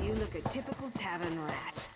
You look a typical tavern rat.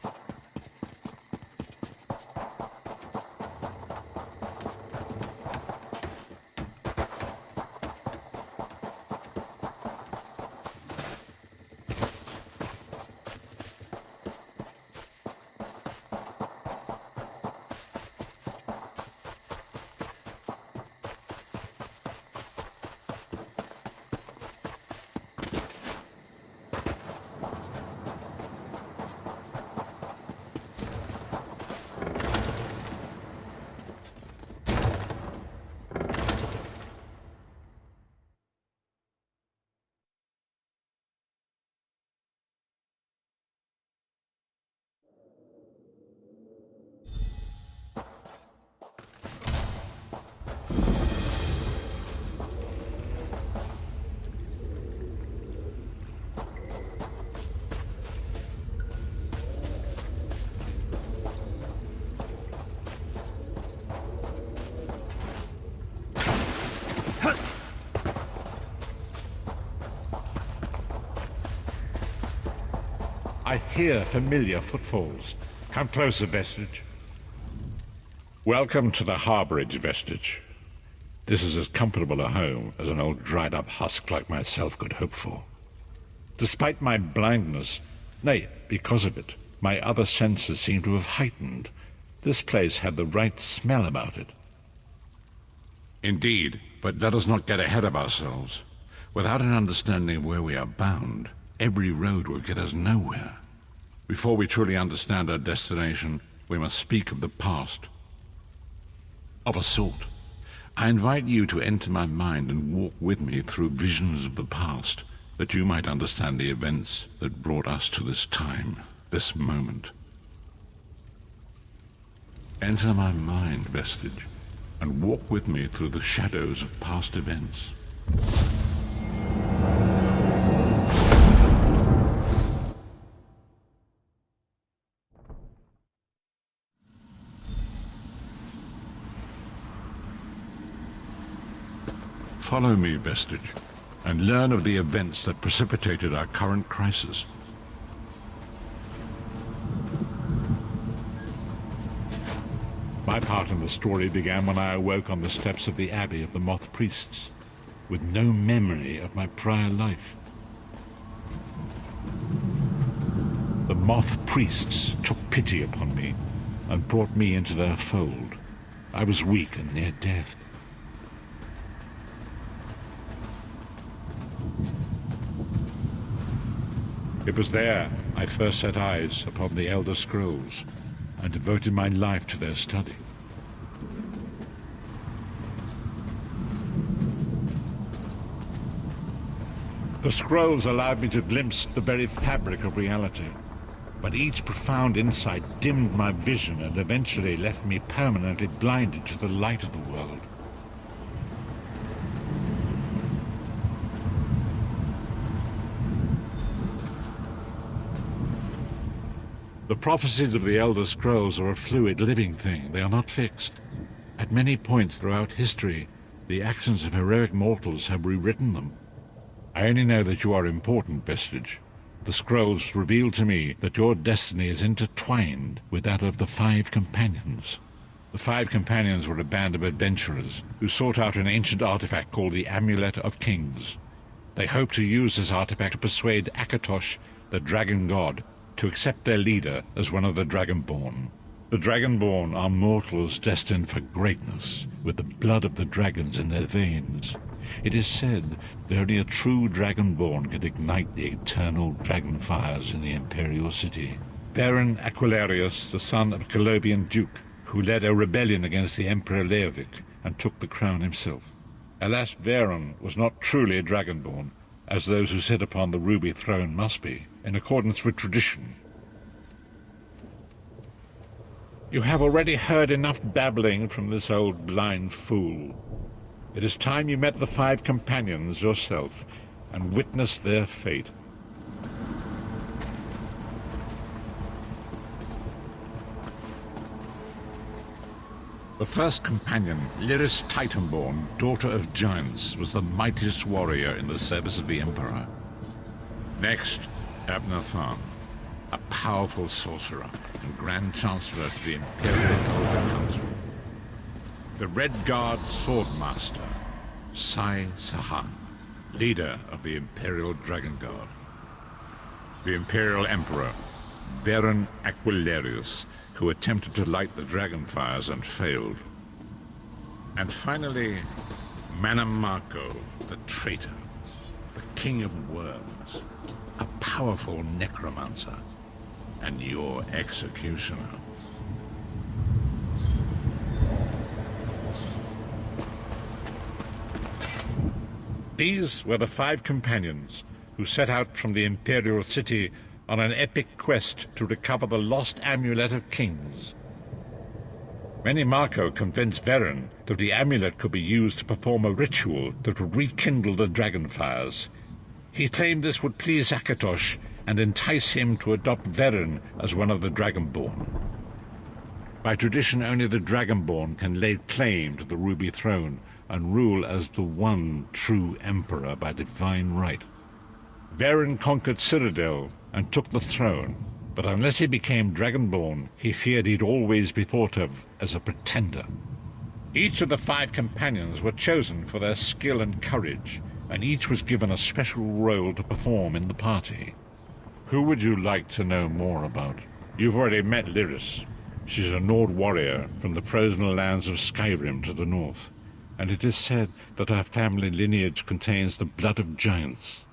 I hear familiar footfalls. Come closer, Vestige. Welcome to the Harborage, Vestige. This is as comfortable a home as an old dried-up husk like myself could hope for. Despite my blindness, nay, because of it, my other senses seem to have heightened. This place had the right smell about it. Indeed, but let us not get ahead of ourselves. Without an understanding of where we are bound, every road will get us nowhere. Before we truly understand our destination, we must speak of the past. Of a sort. I invite you to enter my mind and walk with me through visions of the past, that you might understand the events that brought us to this time, this moment. Enter my mind, Vestige, and walk with me through the shadows of past events. Follow me, Vestige, and learn of the events that precipitated our current crisis. My part in the story began when I awoke on the steps of the Abbey of the Moth Priests, with no memory of my prior life. The Moth Priests took pity upon me and brought me into their fold. I was weak and near death. It was there I first set eyes upon the Elder Scrolls and devoted my life to their study. The scrolls allowed me to glimpse the very fabric of reality, but each profound insight dimmed my vision and eventually left me permanently blinded to the light of the world. The prophecies of the Elder Scrolls are a fluid, living thing. They are not fixed. I At many points throughout history, the actions of heroic mortals have rewritten them. I only know that you are important, Vestige. The scrolls reveal to me that your destiny is intertwined with that of the Five Companions. The Five Companions were a band of adventurers who sought out an ancient artifact called the Amulet of Kings. They hoped to use this artifact to persuade Akatosh, the Dragon God, to accept their leader as one of the Dragonborn. The Dragonborn are mortals destined for greatness, with the blood of the dragons in their veins. It is said that only a true Dragonborn can ignite the eternal dragon fires in the Imperial City. Varen Aquilarius, the son of a Colobian duke, who led a rebellion against the Emperor Leovic and took the crown himself. Alas, Varen was not truly a Dragonborn, as those who sit upon the ruby throne must be, in accordance with tradition. You have already heard enough babbling from this old blind fool. It is time you met the Five Companions yourself and witnessed their fate. The first companion, Lyris Titanborn, daughter of giants, was the mightiest warrior in the service of the Emperor. Next, Abner Tharn, a powerful sorcerer and Grand Chancellor to the Imperial Elder Council. The Red Guard Swordmaster, Sai Sahan, leader of the Imperial Dragon Guard. The Imperial Emperor, Varen Aquilarius, who attempted to light the dragon fires and failed. And finally, Mannimarco, the traitor, the king of worms, a powerful necromancer, and your executioner. These were the Five Companions who set out from the Imperial City on an epic quest to recover the lost Amulet of Kings. Mannimarco convinced Varen that the amulet could be used to perform a ritual that would rekindle the dragon fires. He claimed this would please Akatosh and entice him to adopt Varen as one of the Dragonborn. By tradition, only the Dragonborn can lay claim to the Ruby Throne and rule as the one true Emperor by divine right. Varen conquered Cyrodiil and took the throne, but unless he became Dragonborn, he feared he'd always be thought of as a pretender. Each of the Five Companions were chosen for their skill and courage, and each was given a special role to perform in the party. Who would you like to know more about? You've already met Lyris. She's a Nord warrior from the frozen lands of Skyrim to the north, and it is said that her family lineage contains the blood of giants.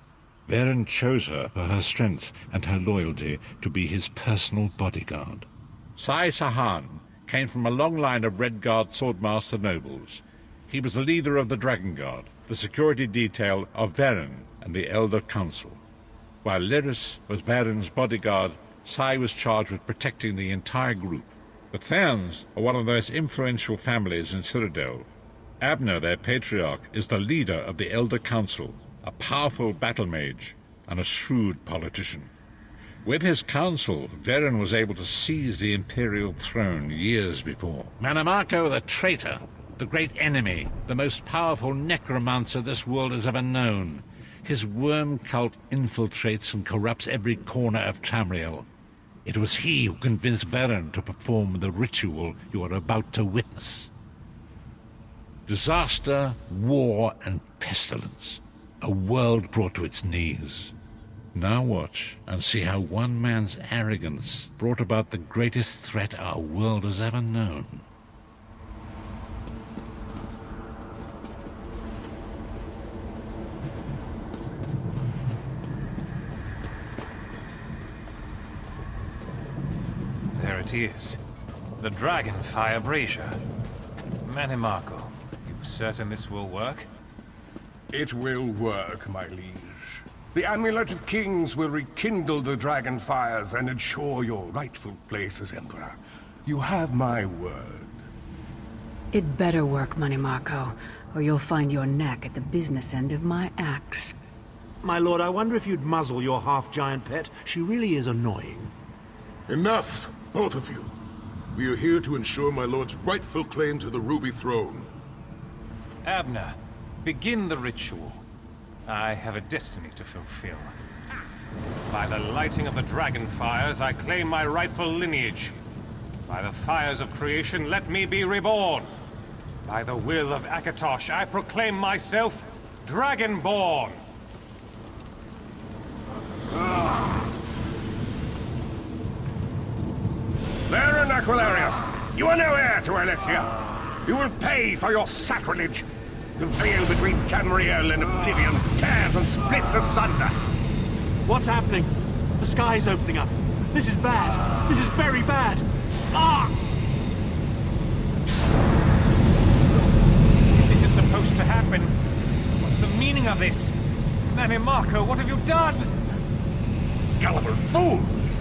Varen chose her for her strength and her loyalty to be his personal bodyguard. Sai Sahan came from a long line of Red Guard Swordmaster nobles. He was the leader of the Dragon Guard, the security detail of Varen and the Elder Council. While Lyris was Varen's bodyguard, Sai was charged with protecting the entire group. The Therns are one of the most influential families in Cyrodiil. Abner, their patriarch, is the leader of the Elder Council, a powerful battle mage and a shrewd politician. With his council, Varen was able to seize the Imperial throne years before. Mannimarco the traitor, the great enemy, the most powerful necromancer this world has ever known. His worm cult infiltrates and corrupts every corner of Tamriel. It was he who convinced Varen to perform the ritual you are about to witness. Disaster, war, and pestilence. A world brought to its knees. Now watch and see how one man's arrogance brought about the greatest threat our world has ever known. There it is. The Dragonfire Brazier. Mannimarco, you certain this will work? It will work, my liege. The Amulet of Kings will rekindle the dragon fires and ensure your rightful place as Emperor. You have my word. It better work, Mannimarco, or you'll find your neck at the business end of my axe. My lord, I wonder if you'd muzzle your half-giant pet. She really is annoying. Enough, both of you. We are here to ensure my lord's rightful claim to the Ruby Throne. Abner, begin the ritual. I have a destiny to fulfill. By the lighting of the dragon fires, I claim my rightful lineage. By the fires of creation, let me be reborn. By the will of Akatosh, I proclaim myself Dragonborn. Baron Aquilarius, you are no heir to Alessia. You will pay for your sacrilege. The veil between Tamriel and Oblivion tears and splits asunder. What's happening? The sky's opening up. This is bad. This is very bad. Ah! This isn't supposed to happen. What's the meaning of this? Manimarco, what have you done? Gullible fools!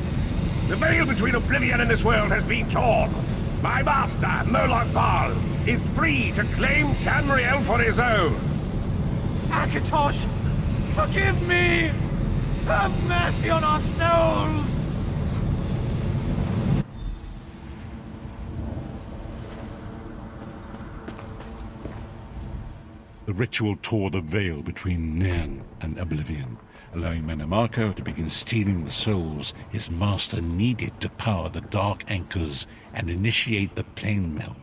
The veil between Oblivion and this world has been torn. My master, Molag Bal, is free to claim Tamriel for his own. Akatosh, forgive me! Have mercy on our souls! The ritual tore the veil between Nairn and Oblivion, allowing Manimarco to begin stealing the souls his master needed to power the Dark Anchors and initiate the plane melt.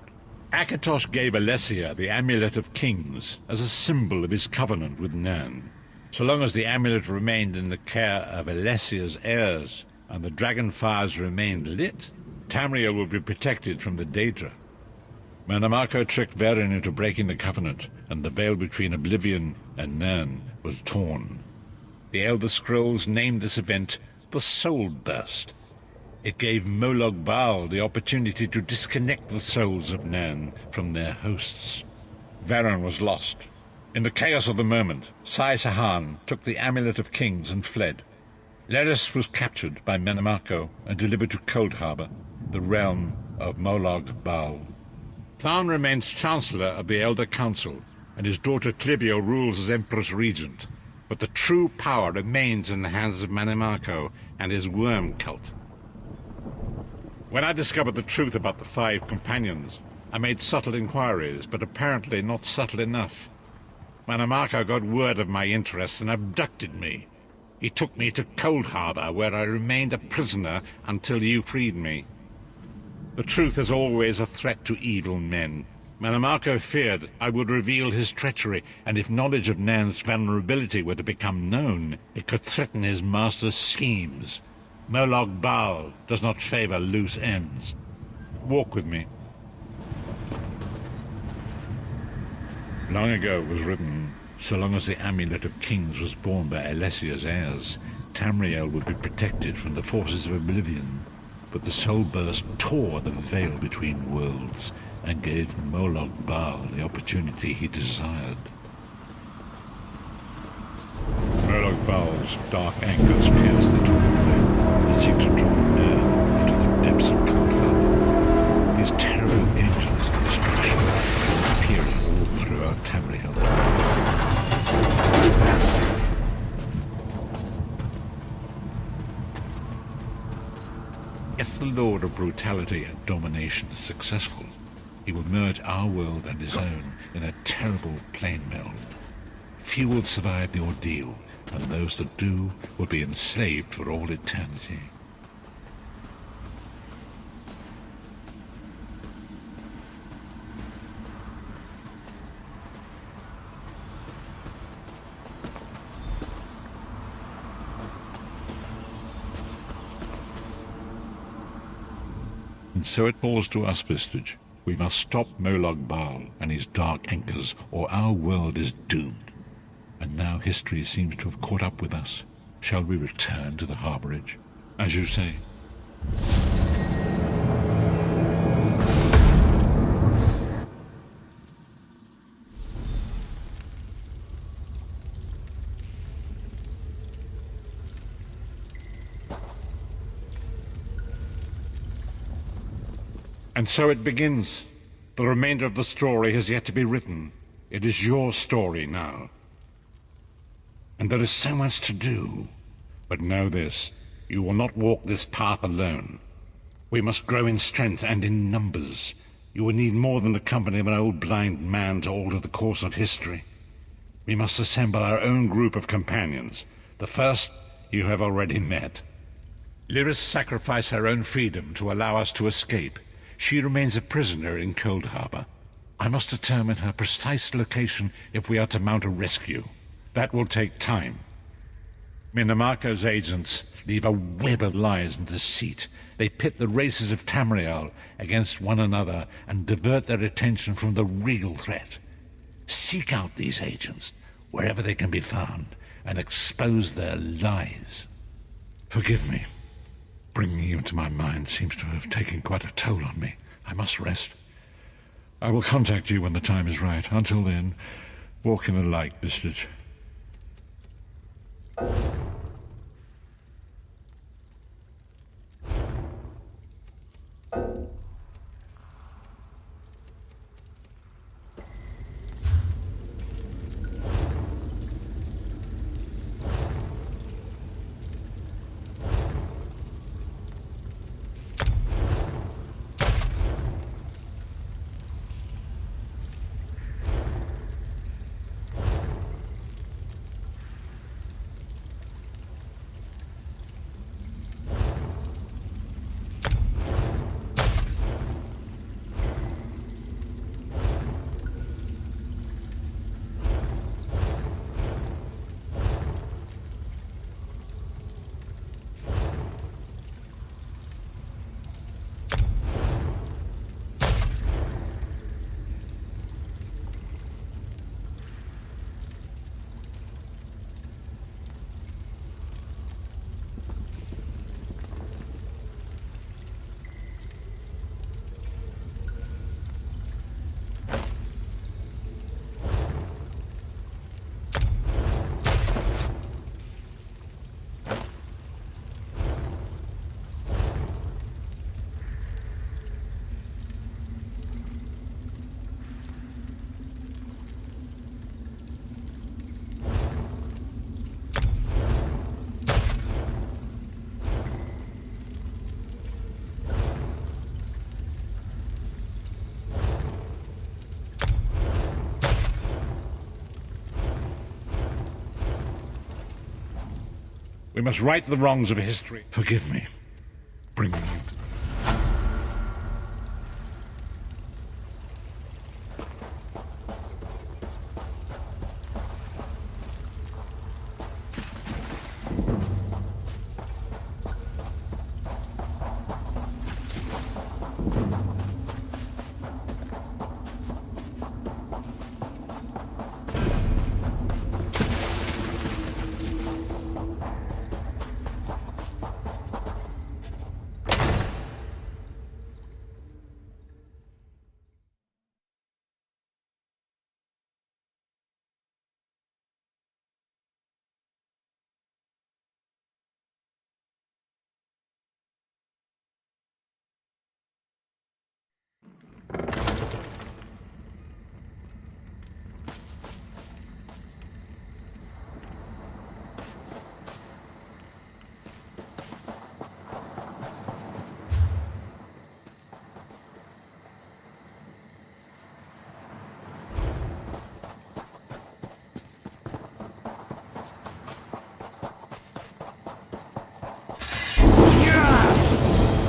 Akatosh gave Alessia the Amulet of Kings as a symbol of his covenant with Nairn. So long as the amulet remained in the care of Alessia's heirs and the dragon fires remained lit, Tamriel would be protected from the Daedra. Manimarco tricked Verin into breaking the covenant, and the veil between Oblivion and Nairn was torn. The Elder Scrolls named this event the Soul Burst. It gave Molag Bal the opportunity to disconnect the souls of Nairn from their hosts. Verin was lost. In the chaos of the moment, Sai Sahan took the Amulet of Kings and fled. Leris was captured by Manimarco and delivered to Cold Harbor, the realm of Molag Bal. Tharn remains Chancellor of the Elder Council, and his daughter Clivio rules as Empress Regent. But the true power remains in the hands of Manimarco and his worm cult. When I discovered the truth about the 5 companions, I made subtle inquiries, but apparently not subtle enough. Manimarco got word of my interests and abducted me. He took me to Cold Harbor, where I remained a prisoner until you freed me. The truth is always a threat to evil men. Manimarco feared I would reveal his treachery, and if knowledge of Nairn's vulnerability were to become known, it could threaten his master's schemes. Molag Bal does not favor loose ends. Walk with me. Long ago was written, so long as the Amulet of Kings was borne by Alessia's heirs, Tamriel would be protected from the forces of Oblivion. But the Soul Burst tore the veil between worlds and gave Molag Bal the opportunity he desired. Molag Bal's dark anchors pierced the torn veil and seemed to draw Nairn into the depths of Cold Harbor. These terrible engines of destruction appearing all throughout Tamriel. If the Lord of Brutality and Domination is successful, he will merge our world and his own in a terrible plane meld. Few will survive the ordeal, and those that do will be enslaved for all eternity. And so it falls to us, Vestige. We must stop Molag Bal and his dark anchors, or our world is doomed. And now history seems to have caught up with us. Shall we return to the harborage? As you say. And so it begins. The remainder of the story has yet to be written. It is your story now. And there is so much to do. But know this, you will not walk this path alone. We must grow in strength and in numbers. You will need more than the company of an old blind man to alter the course of history. We must assemble our own group of companions. The first you have already met. Lyris sacrificed her own freedom to allow us to escape. She remains a prisoner in Cold Harbor. I must determine her precise location if we are to mount a rescue. That will take time. Minamako's agents leave a web of lies and deceit. They pit the races of Tamriel against one another and divert their attention from the real threat. Seek out these agents, wherever they can be found, and expose their lies. Forgive me. Bringing you into my mind seems to have taken quite a toll on me. I must rest. I will contact you when the time is right. Until then, walk in the light, Bistich. We must right the wrongs of history. Forgive me. Bring me out.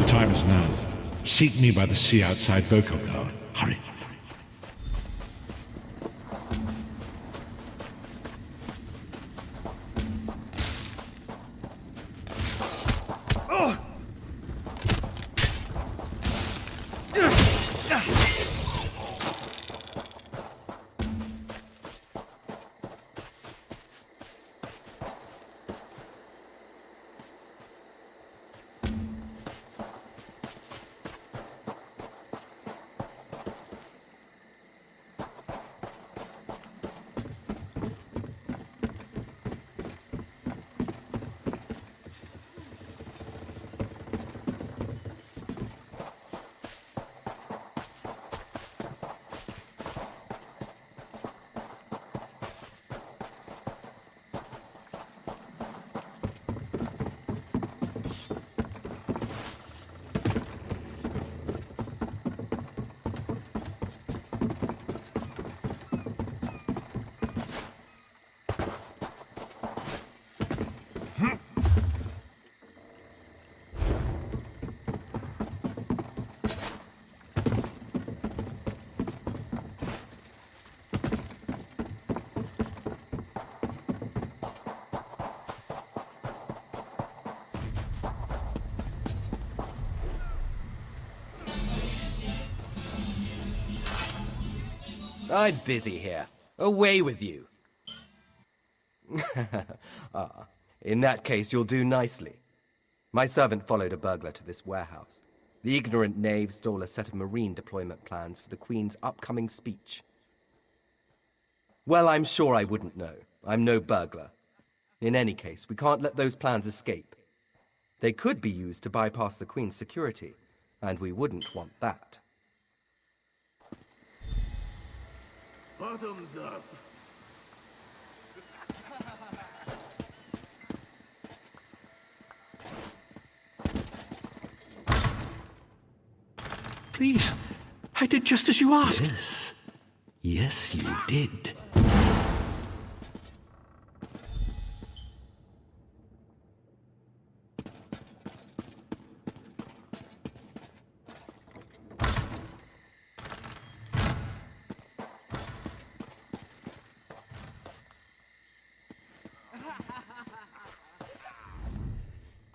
Time is now. Seek me by the sea outside Vokelgar. Hurry. I'm busy here. Away with you. In that case, you'll do nicely. My servant followed a burglar to this warehouse. The ignorant knave stole a set of marine deployment plans for the Queen's upcoming speech. Well, I'm sure I wouldn't know. I'm no burglar. In any case, we can't let those plans escape. They could be used to bypass the Queen's security, and we wouldn't want that. Bottoms up. Please, I did just as you asked. Yes. Yes, you did.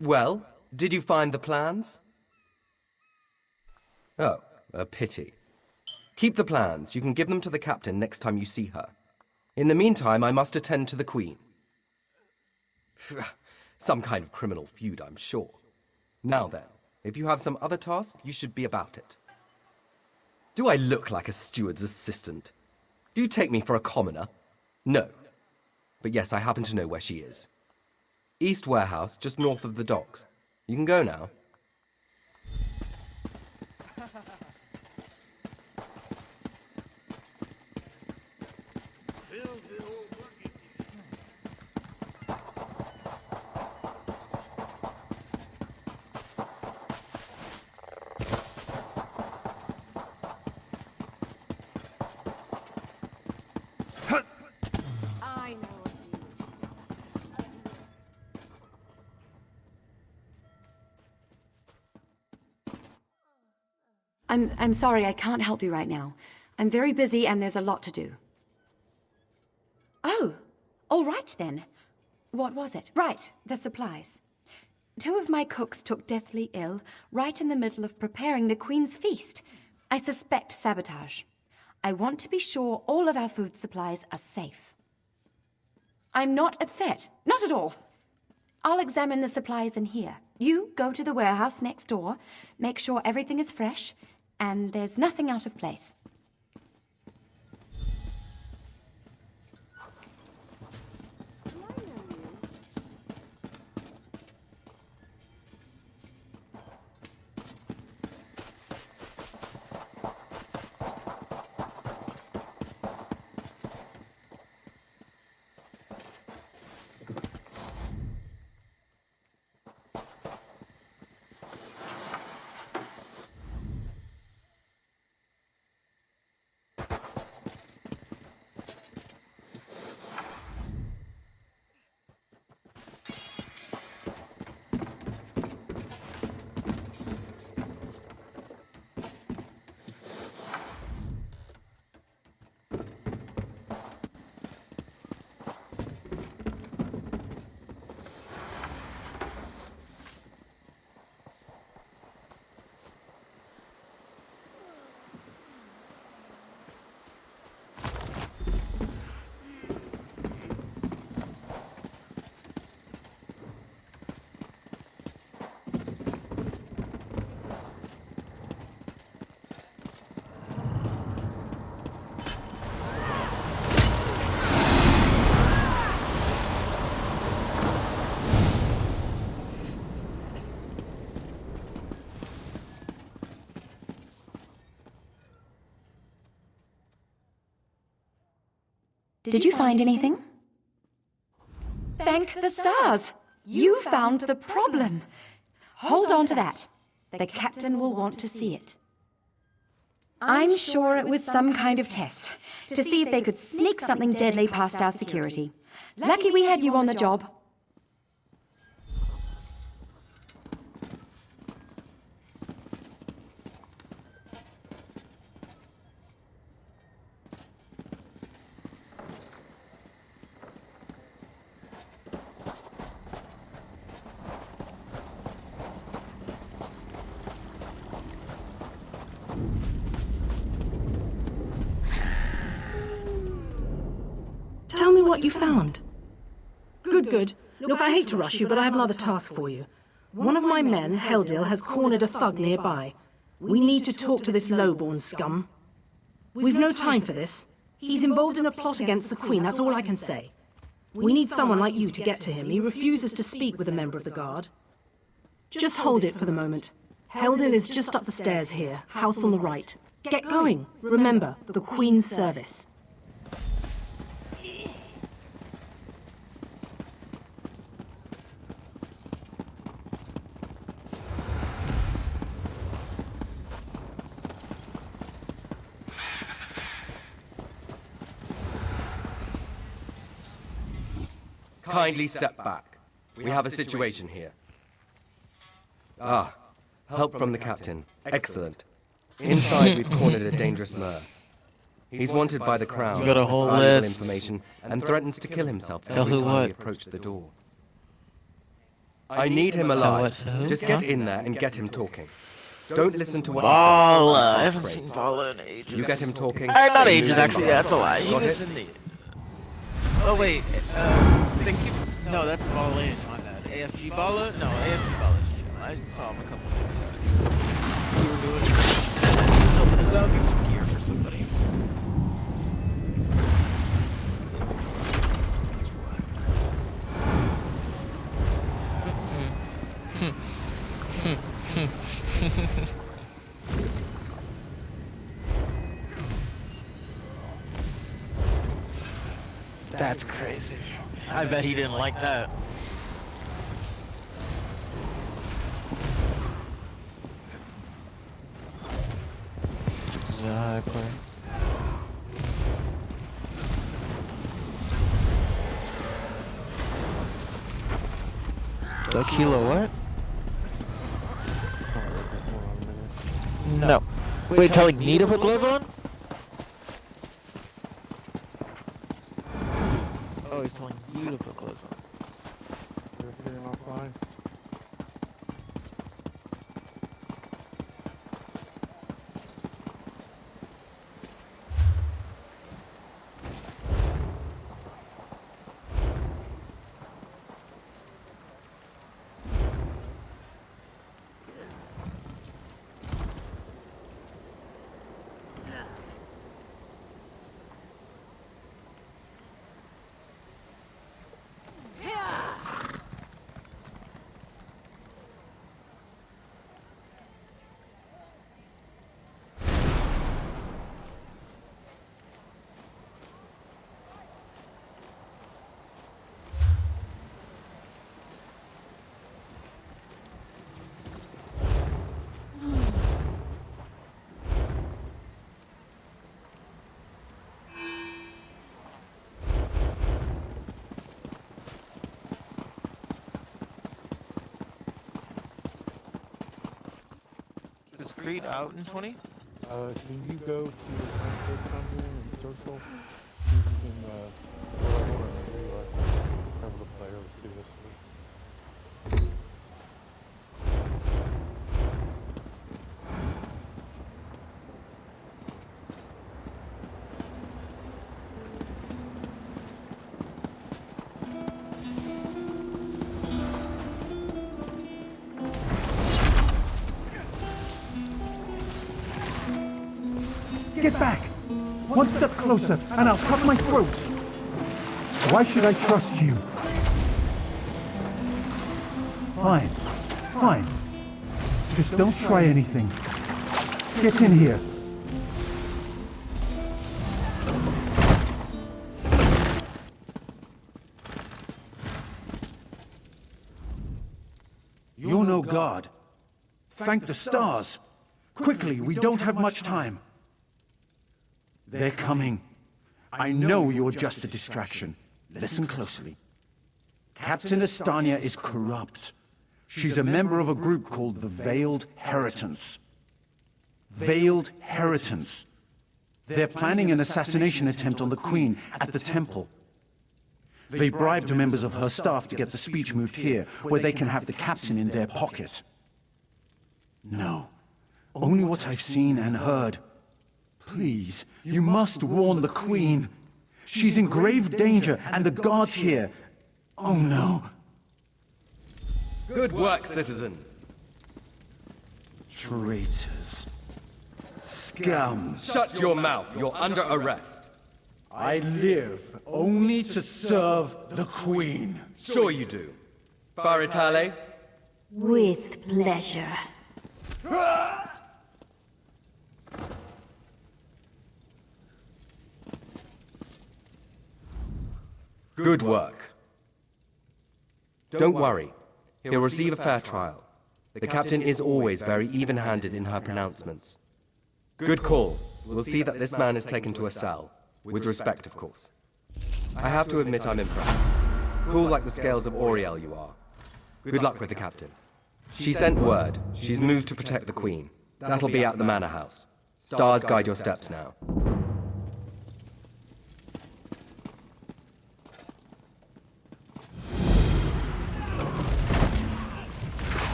Well, did you find the plans? Oh, a pity. Keep the plans. You can give them to the captain next time you see her. In the meantime, I must attend to the Queen. Some kind of criminal feud, I'm sure. Now then, if you have some other task, you should be about it. Do I look like a steward's assistant? Do you take me for a commoner? No. But yes, I happen to know where she is. East Warehouse, just north of the docks. You can go now. I'm sorry, I can't help you right now. I'm very busy and there's a lot to do. Oh, all right then. What was it? Right, the supplies. 2 of my cooks took deathly ill right in the middle of preparing the Queen's feast. I suspect sabotage. I want to be sure all of our food supplies are safe. I'm not upset. Not at all. I'll examine the supplies in here. You go to the warehouse next door, make sure everything is fresh, and there's nothing out of place. Did you find anything? Thank the stars! You found the problem! Hold on to that. The captain will want to see it. I'm sure it was some kind of test, to see if they could sneak something deadly past our security. Lucky we had you on the job. me what you found. Good, good. Look, I hate to rush you, but I have another task for you. One of my men, Heldil, has cornered a thug nearby. We need to talk to this lowborn scum. We've no time for this. He's involved in a plot against the Queen, that's all I can say. We need someone like you to get to him. He refuses to speak with a member of the Guard. Just hold it for the moment. Heldil is just up the stairs here, house on the right. Get going. Remember, the Queen's service. Kindly step back. We have a situation here. Ah, help from the captain. Excellent. Inside, we've cornered a dangerous Mer. He's wanted by the Crown. You got a whole valuable list. information and threatens to kill himself Tell every who time what? we approach the door. I need him alive. Who? Just get in there and get him talking. Don't listen to what he Bala. says. I haven't seen Bala in ages. You get him talking. Not they ages, move him actually. behind. That's a lie. He Got was it? in the... Oh, wait. Thank you. No, that's Bala in. My bad. AFG Bala? No, AFG Bala. I saw him a couple of times. We were doing Let's open this out, get some gear for somebody. That's crazy. I bet he didn't like that. Exactly. The kilo what? No. Wait, telling me to put gloves on? Oh, he's telling you to put gloves on. Everything offline? Is Creed out in 20? Can you go to the contact center and social? You can, hold on, there you are. Have the player, let's do this. Get back! One step closer, and I'll cut my throat! Why should I trust you? Fine. Fine. Just don't try anything. Get in here. You're no god. Thank the stars. Quickly, we don't have much time. They're coming. I know you're just a distraction. Listen closely. Captain Estania is corrupt. She's a member of a group called the Veiled Heritance. Veiled Heritance. They're planning an assassination attempt on the Queen at the temple. They bribed members of her staff to get the speech moved here, where they can have the captain in their pocket. No, only what I've seen and heard. Please, you must warn the Queen. She's in grave danger, and the guards here. Oh no. Good work, citizen. Traitors. Scum. Shut your mouth. You're under arrest. I live only to serve the Queen. Sure you do. Baritale? With pleasure. Good work. Don't worry. He'll receive a fair trial. The captain is always very even-handed in her pronouncements. Good call. We'll see that this man is taken to a cell. With respect, of course. I have to admit I'm impressed. Cool like the scales of Auriel you are. Good luck with the captain. She sent word. She's moved to protect the Queen. That'll be at the Manor House. Stars guide your steps now.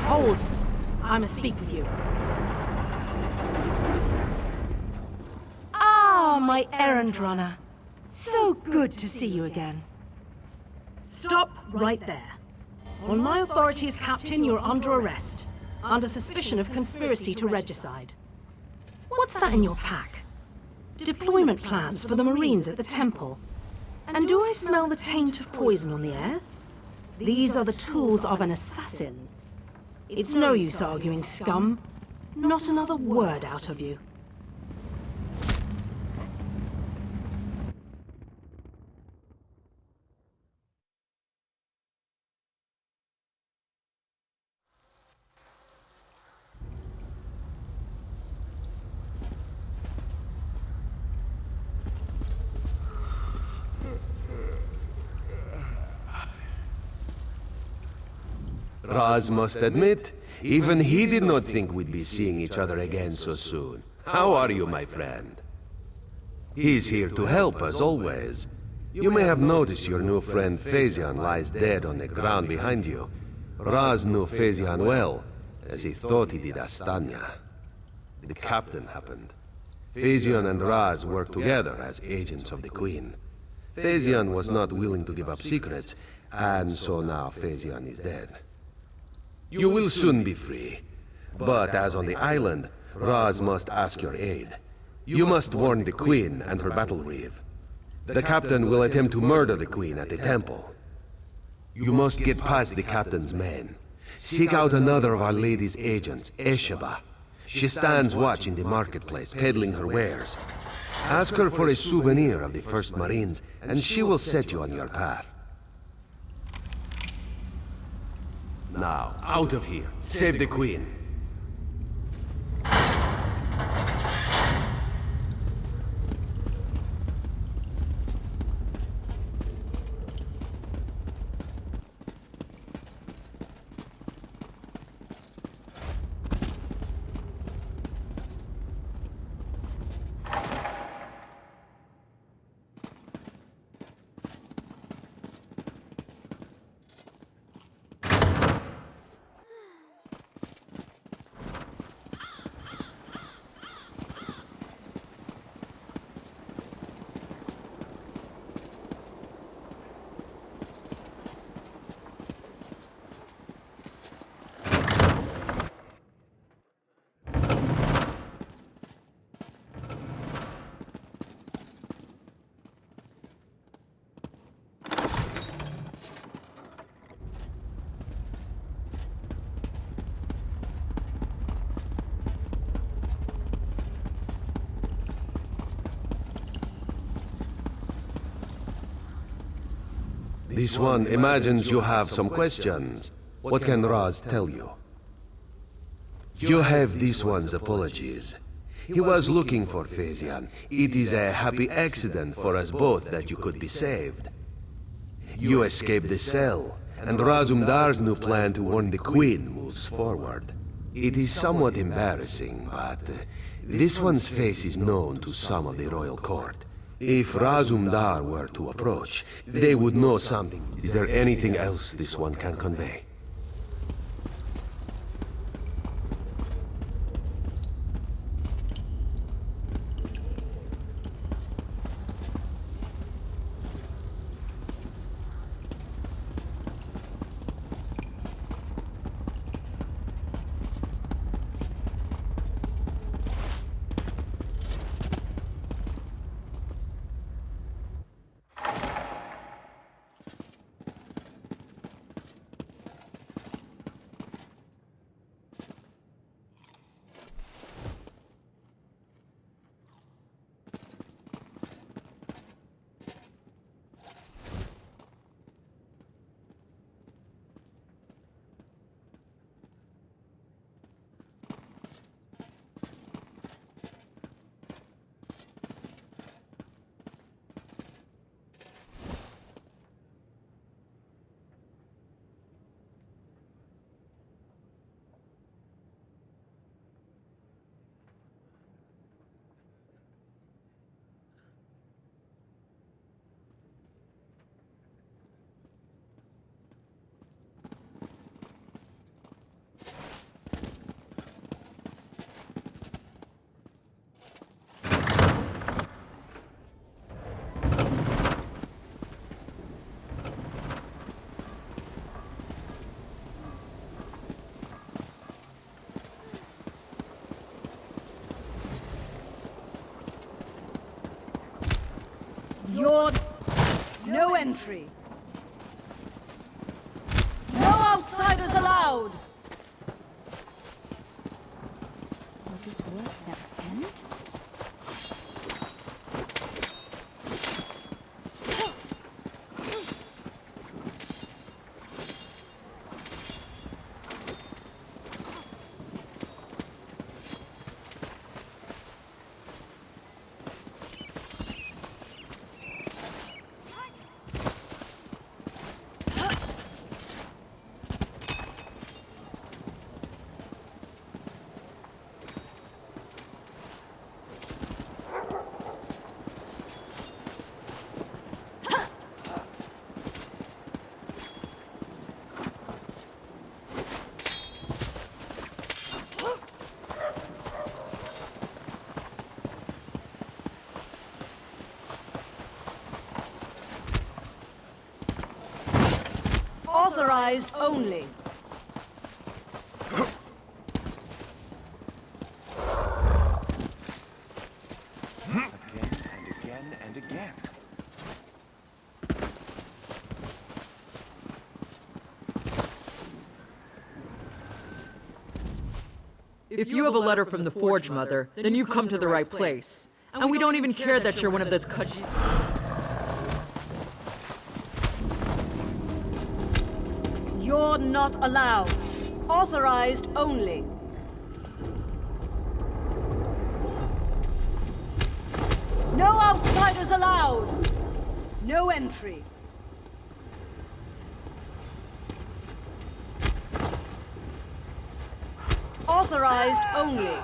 Hold! I must speak with you. Ah, my errand runner. So good to see you again. Stop right there. On my authority as captain, you're under arrest, under suspicion of conspiracy to regicide. What's that in your pack? Deployment plans for the Marines at the temple. And do I smell the taint of poison on the air? These are the tools of an assassin. It's no use arguing, scum. Not another word out of you. Raz must admit, even he did not think we'd be seeing each other again so soon. How are you, my friend? He's here to help, as always. You may have noticed your new friend Phaezion lies dead on the ground behind you. Raz knew Phaezion well, as he thought he did Astanya. The captain happened. Phaezion and Raz worked together as agents of the Queen. Phaezion was not willing to give up secrets, and so now Phaezion is dead. You will soon be free. But as on the island, Raz must ask your aid. You must warn the Queen and her battle reeve. The captain will attempt to murder the Queen at the temple. You must get past the captain's men. Seek out another of Our Lady's agents, Esheba. She stands watch in the marketplace, peddling her wares. Ask her for a souvenir of the First Marines, and she will set you on your path. Now, out of here. Save the Queen. This one imagines you have some questions. What can Raz tell you? You have this one's apologies. He was looking for Phaesian. It is a happy accident for us both that you could be saved. You escaped the cell, and Razumdar's new plan to warn the Queen moves forward. It is somewhat embarrassing, but this one's face is known to some of the royal court. If Razumdar were to approach, they would know something. Is there anything else this one can convey? No entry. No outsiders allowed. Will this work never end? Authorized only. Again and again and again. If you have a letter from the Forge Mother, then you come to the right place. And we don't even care that you're one of those Khajiit. You're not allowed. Authorized only. No outsiders allowed. No entry. Authorized only.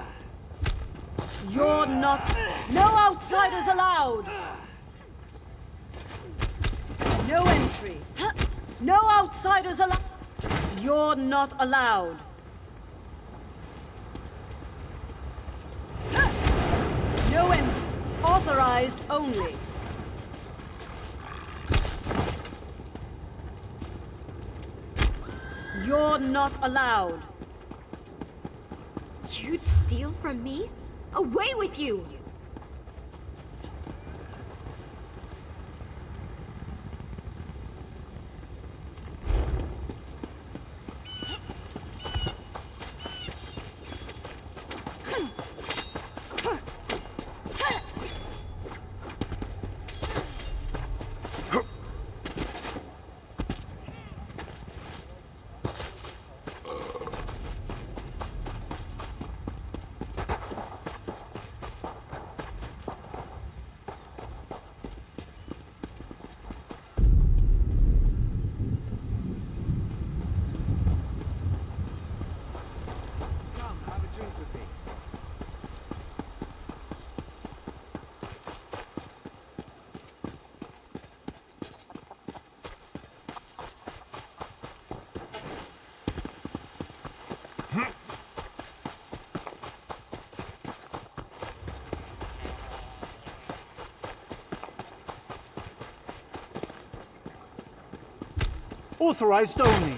You're not... No outsiders allowed. No entry. No outsiders allowed. You're not allowed. No entry. Authorized only. You're not allowed. You'd steal from me? Away with you! Authorized only.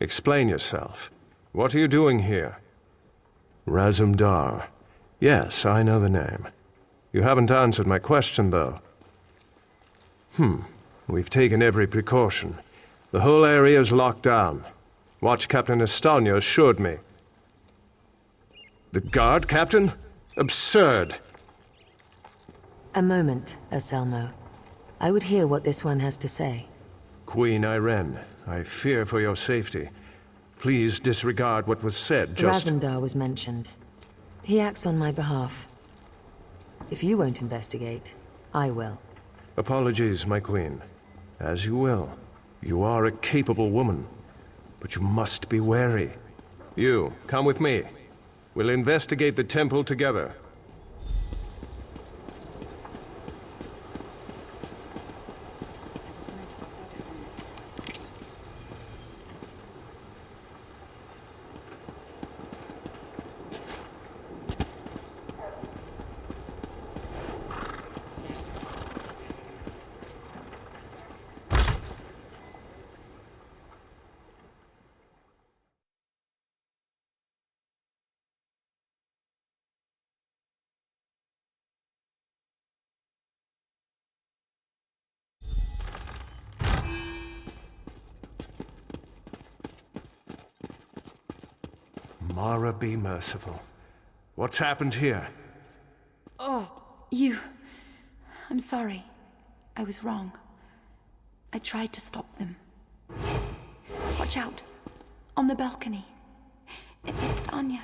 Explain yourself. What are you doing here? Razumdar. Yes, I know the name. You haven't answered my question, though. We've taken every precaution. The whole area is locked down. Watch Captain Estonia assured me. The guard, Captain? Absurd! A moment, Anselmo. I would hear what this one has to say. Queen Irene, I fear for your safety. Please disregard what was said, just— Razumdar was mentioned. He acts on my behalf. If you won't investigate, I will. Apologies, my queen. As you will. You are a capable woman. But you must be wary. You, come with me. We'll investigate the temple together. Mara, be merciful. What's happened here? Oh, I'm sorry. I was wrong. I tried to stop them. Watch out. On the balcony. It's Estonia.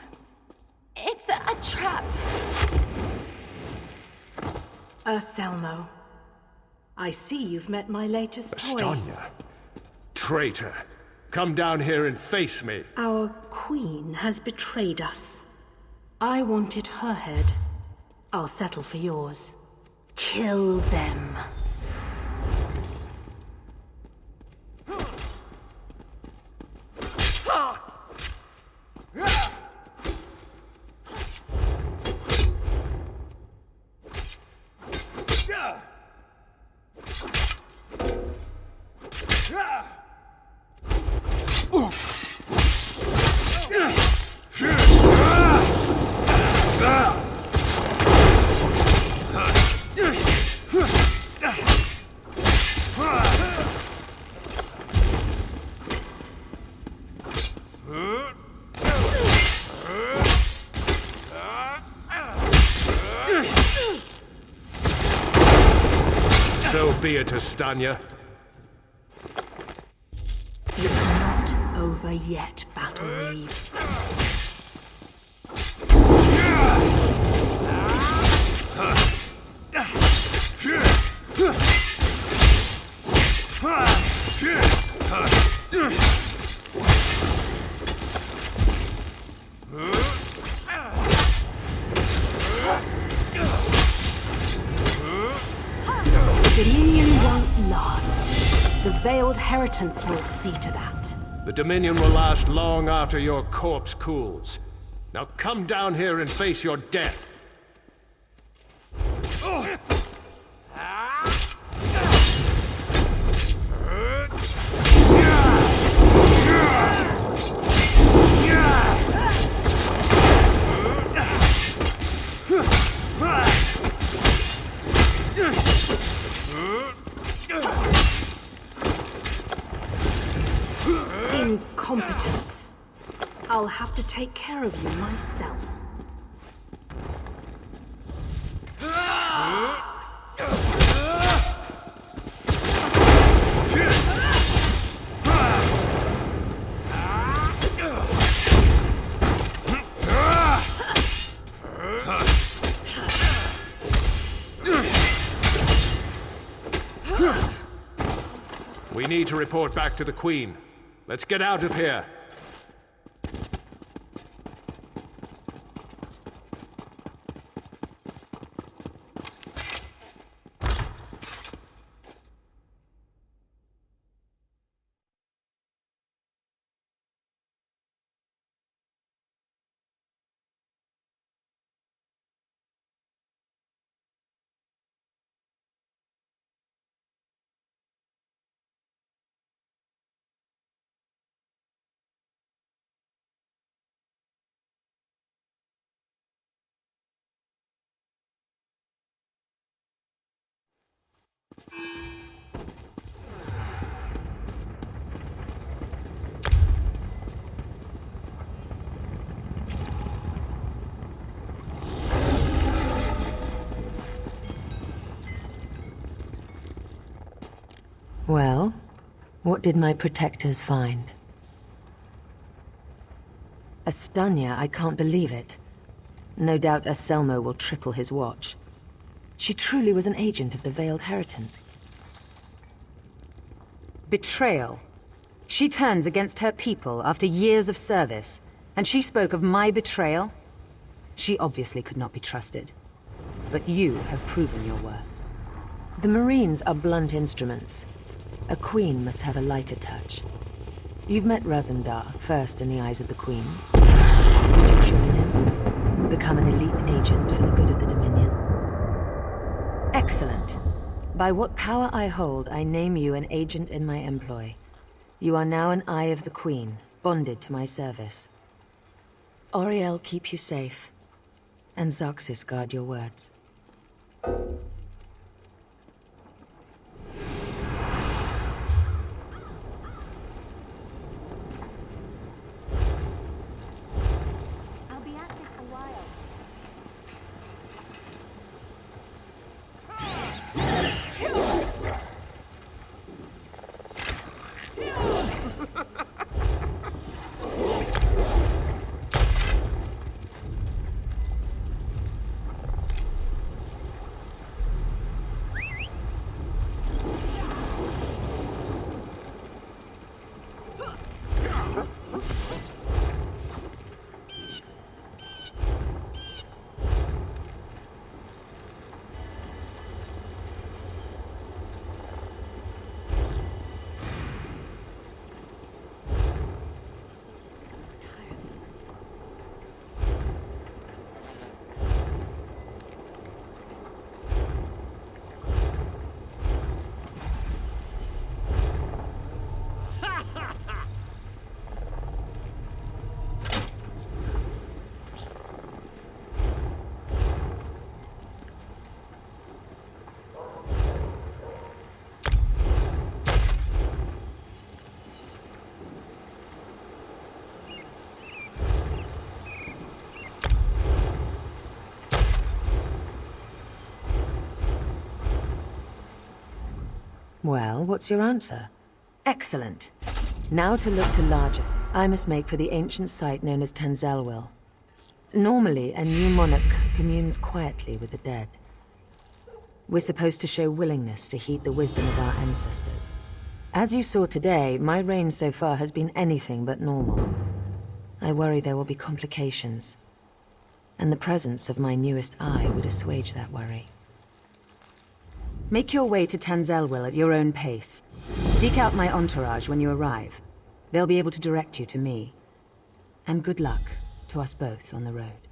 It's a trap. Anselmo. I see you've met my latest toy. Estonia. Traitor. Come down here and face me. Our queen has betrayed us. I wanted her head. I'll settle for yours. Kill them. So be it, Estonia. It's not over yet, Battle Reeve. Dominion won't last. The Veiled Heritance will see to that. The Dominion will last long after your corpse cools. Now come down here and face your death. Incompetence. I'll have to take care of you myself. We need to report back to the Queen. Let's get out of here. Well, what did my protectors find? Astanya, I can't believe it. No doubt Anselmo will triple his watch. She truly was an agent of the Veiled Heritance. Betrayal. She turns against her people after years of service, and she spoke of my betrayal? She obviously could not be trusted. But you have proven your worth. The Marines are blunt instruments. A queen must have a lighter touch. You've met Razumdar, first in the eyes of the Queen. Would you join him? Become an elite agent for the good of the Dominion? Excellent. By what power I hold, I name you an agent in my employ. You are now an Eye of the Queen, bonded to my service. Auriel keep you safe, and Zoxys guard your words. Well, what's your answer? Excellent. Now to look to larger. I must make for the ancient site known as Tanzelwil. Normally, a new monarch communes quietly with the dead. We're supposed to show willingness to heed the wisdom of our ancestors. As you saw today, my reign so far has been anything but normal. I worry there will be complications. And the presence of my newest eye would assuage that worry. Make your way to Tanzelwil at your own pace. Seek out my entourage when you arrive. They'll be able to direct you to me. And good luck. to us both on the road.